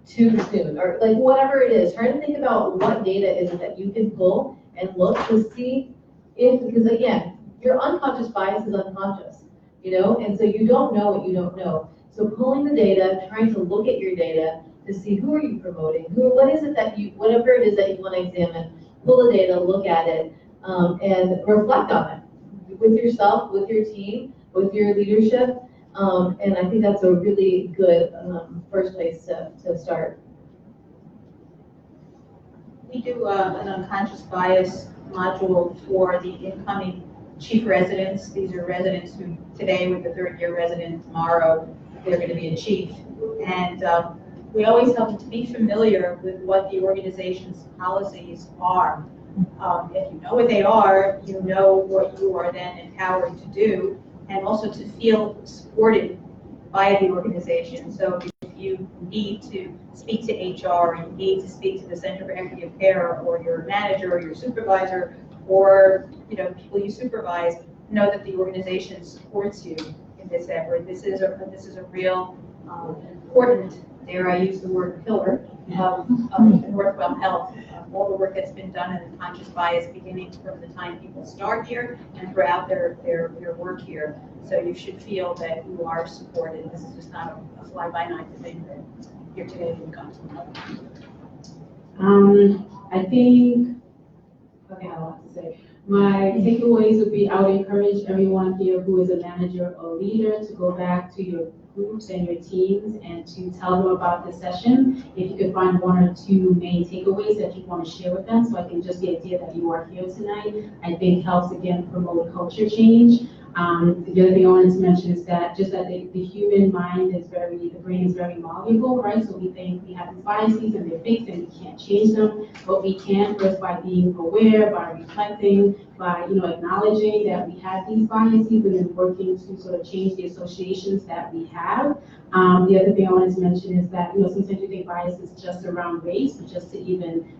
too soon? Or like whatever it is, try to think about what data is it that you can pull and look to see because again, your unconscious bias is unconscious, and so you don't know what you don't know. So pulling the data, trying to look at your data to see who are you promoting, what is it that whatever it is that you want to examine, pull the data, look at it, and reflect on it with yourself, with your team, with your leadership. And I think that's a really good first place to start. We do an unconscious bias module for the incoming chief residents. These are residents who today with the third-year resident, tomorrow they're going to be a chief. And we always help to be familiar with what the organization's policies are. If you know what they are, you know what you are then empowered to do, and also to feel supported by the organization. So if you need to speak to HR, and you need to speak to the Center for Equity of Care, or your manager, or your supervisor, or people you supervise, know that the organization supports you in this effort. This is a real important, dare I use the word, pillar of Northwell Health. All the work that's been done in unconscious bias, beginning from the time people start here and throughout their work here. So you should feel that you are supported. This is just not a fly-by-night thing that here today can come to. I think, okay, I have a lot to say. My takeaways would be, I would encourage everyone here who is a manager or leader to go back to your groups and your teams and to tell them about this session. If you could find one or two main takeaways that you want to share with them, so I think just the idea that you are here tonight, I think helps again promote culture change. The other thing I wanted to mention is that the human mind is the brain is very malleable, right? So we think we have these biases and they're fixed and we can't change them, but we can first by being aware, by reflecting, by acknowledging that we have these biases and then working to sort of change the associations that we have. The other thing I wanted to mention is that sometimes you think bias is just around race, but just to even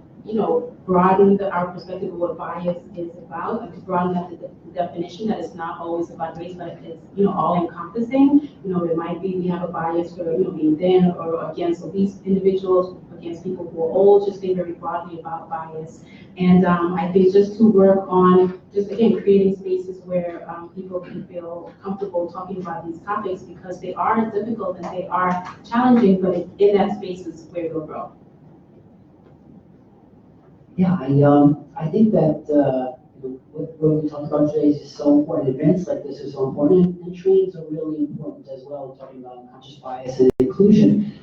broaden our perspective of what bias is about, and to broaden that the definition that it's not always about race, but it's all encompassing. It might be we have a bias for being thin or against obese individuals, against people who are old, just think very broadly about bias. And I think just to work on just again creating spaces where people can feel comfortable talking about these topics, because they are difficult and they are challenging, but in that space is where we'll grow. Yeah, I think that what we talked about today is just so important. Events like this are so important, and trainings are really important as well, talking about unconscious bias and inclusion.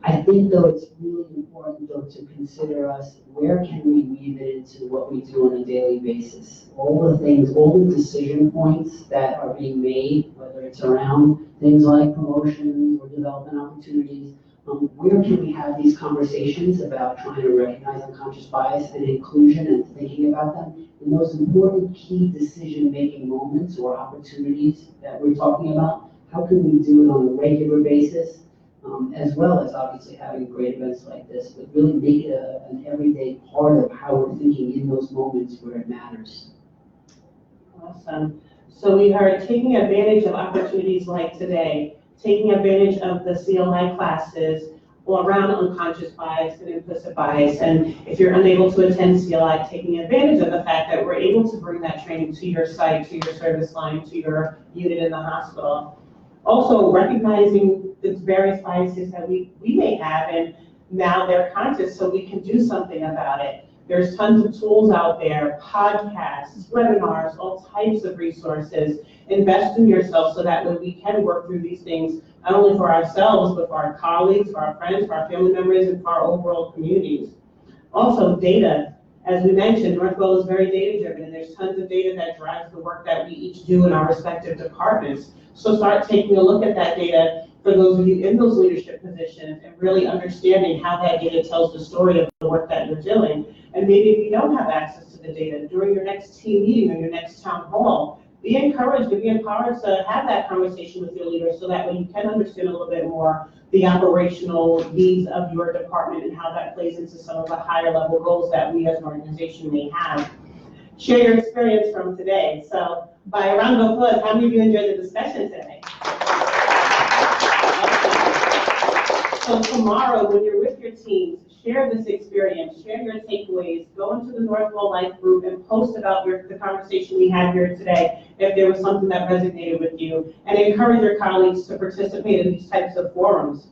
I think, though, it's really important, though, to consider us, where can we weave it into what we do on a daily basis? All the things, all the decision points that are being made, whether it's around things like promotions or development opportunities, where can we have these conversations about trying to recognize unconscious bias and inclusion and thinking about them in those important key decision-making moments or opportunities that we're talking about? How can we do it on a regular basis, as well as obviously having great events like this, but really make it an everyday part of how we're thinking in those moments where it matters. Awesome. So we heard taking advantage of opportunities like today, taking advantage of the CLI classes around unconscious bias and implicit bias. And if you're unable to attend CLI, taking advantage of the fact that we're able to bring that training to your site, to your service line, to your unit in the hospital. Also recognizing the various biases that we may have, and now they're conscious, so we can do something about it. There's tons of tools out there, podcasts, webinars, all types of resources. Invest in yourself so that way we can work through these things, not only for ourselves, but for our colleagues, for our friends, for our family members, and for our overall communities. Also, data. As we mentioned, Northwell is very data-driven, and there's tons of data that drives the work that we each do in our respective departments. So start taking a look at that data for those of you in those leadership positions, and really understanding how that data tells the story of the work that you're doing. And maybe if you don't have access to the data, during your next team meeting or your next town hall, be encouraged and be empowered to have that conversation with your leaders, so that way you can understand a little bit more the operational needs of your department and how that plays into some of the higher level goals that we as an organization may have. Share your experience from today. So by a round of applause, how many of you enjoyed the discussion today? So tomorrow, when you're with your teams, share this experience, share your takeaways, go into the Northwell Life group and post about the conversation we had here today, if there was something that resonated with you, and encourage your colleagues to participate in these types of forums.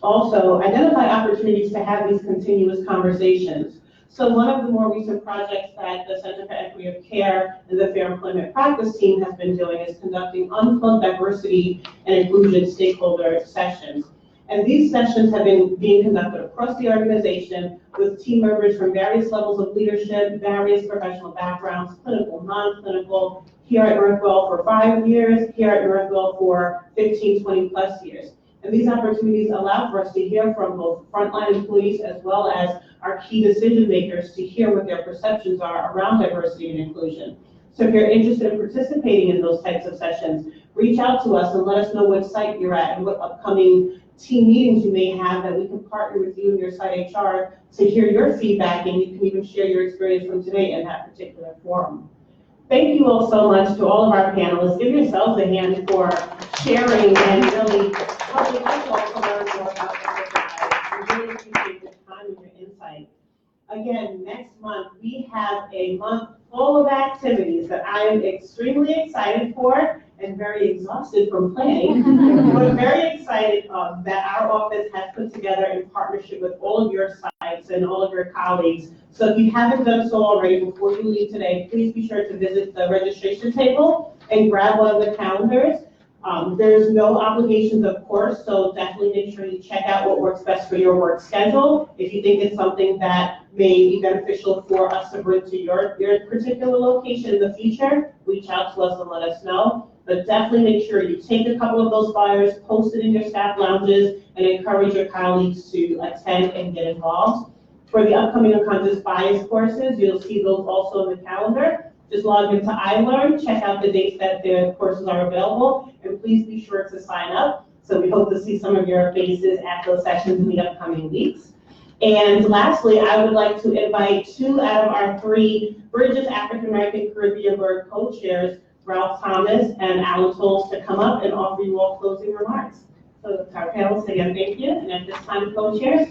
Also, identify opportunities to have these continuous conversations. So one of the more recent projects that the Center for Equity of Care and the Fair Employment Practice team has been doing is conducting unplugged diversity and inclusion stakeholder sessions. And these sessions have been being conducted across the organization with team members from various levels of leadership, various professional backgrounds, clinical, non-clinical, here at Northwell for 5 years, here at Northwell for 15, 20 plus years. And these opportunities allow for us to hear from both frontline employees as well as our key decision makers to hear what their perceptions are around diversity and inclusion. So if you're interested in participating in those types of sessions, reach out to us and let us know what site you're at and what upcoming team meetings you may have that we can partner with you and your site HR to hear your feedback, and you can even share your experience from today in that particular forum. Thank you all so much to all of our panelists. Give yourselves a hand for sharing and really helping us all to learn more about the We really appreciate your time and your insight. Again, next month, we have a month full of activities that I am extremely excited for and very exhausted from planning. But very excited that our office has put together in partnership with all of your sites and all of your colleagues. So if you haven't done so already, before you leave today, please be sure to visit the registration table and grab one of the calendars. There's no obligations, of course, so definitely make sure you check out what works best for your work schedule. If you think it's something that may be beneficial for us to bring to your particular location in the future, reach out to us and let us know. But definitely make sure you take a couple of those flyers, post it in your staff lounges, and encourage your colleagues to attend and get involved. For the upcoming unconscious bias courses, you'll see those also in the calendar. Just log into iLearn, check out the dates that the courses are available, and please be sure to sign up. So we hope to see some of your faces at those sessions in the upcoming weeks. And lastly, I would like to invite 2 out of our 3 Bridges African American Caribbean Board co-chairs, Ralph Thomas and Alan Tolles, to come up and offer you all closing remarks. So to our panelists, again, thank you. And at this time, co-chairs.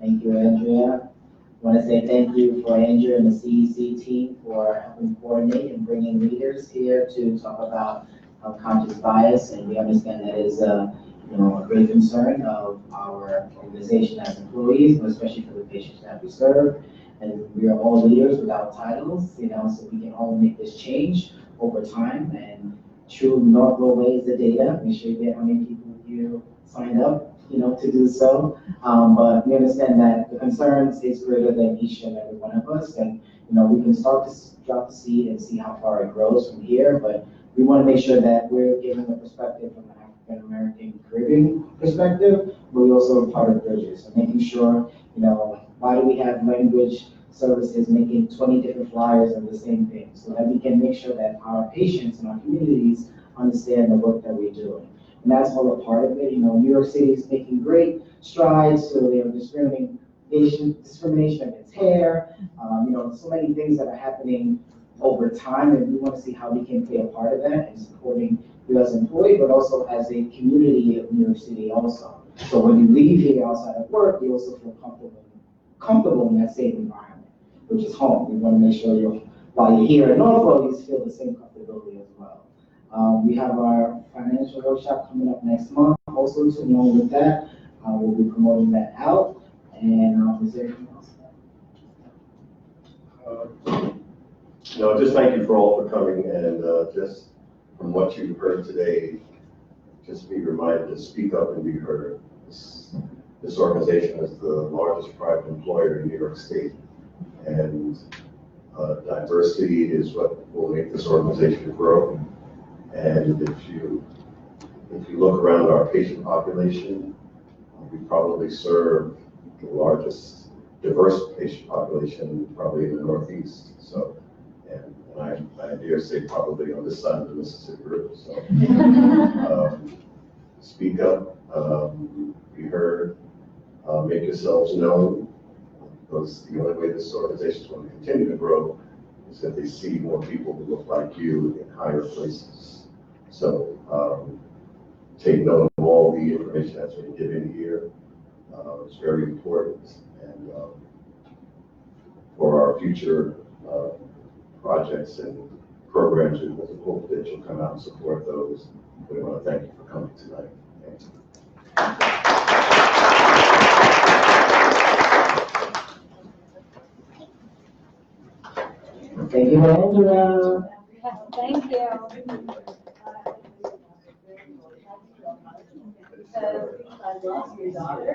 Thank you, Andrea. I want to say thank you for Andrea and the CEC team for helping coordinate and bringing leaders here to talk about unconscious bias. And we understand that is a great concern of our organization as employees, but especially for the patients that we serve. And we are all leaders without titles, so we can all make this change over time. And true Northwell way is the data. Make sure you get how many people you signed up, to do so. But we understand that the concerns is greater than each and every one of us. And, we can start to drop the seed and see how far it grows from here. But we want to make sure that we're giving the perspective from an African American Caribbean perspective, but we also are part of Bridges. So making sure, why do we have language services making 20 different flyers of the same thing, so that we can make sure that our patients and our communities understand the work that we're doing. And that's all a part of it. New York City is making great strides, so they are discrimination against hair, so many things that are happening over time, and we want to see how we can play a part of that and supporting you as an employee, but also as a community of New York City also. So when you leave here outside of work, you also feel comfortable in that same environment, which is home. We want to make sure while you're here in Northwell, you feel the same comfortability as well. We have our financial workshop coming up next month. Also, to know with that, we'll be promoting that out. And is there anything else? Just thank you for all for coming, and just from what you've heard today, just be reminded to speak up and be heard. This organization is the largest private employer in New York State, and diversity is what will make this organization grow. And if you look around our patient population, we probably serve the largest diverse patient population probably in the Northeast. So, and I dare say probably on this side of the Mississippi River. So, speak up, be heard, make yourselves known, because the only way this organization is going to continue to grow is if they see more people who look like you in higher places. So, take note of all the information that's been given here. It's very important, and for our future projects and programs, we hope that you'll come out and support those. We want to thank you for coming tonight. Thank you, Andrea. Thank you. I lost your daughter.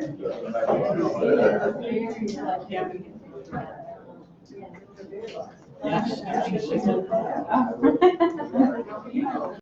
Yes.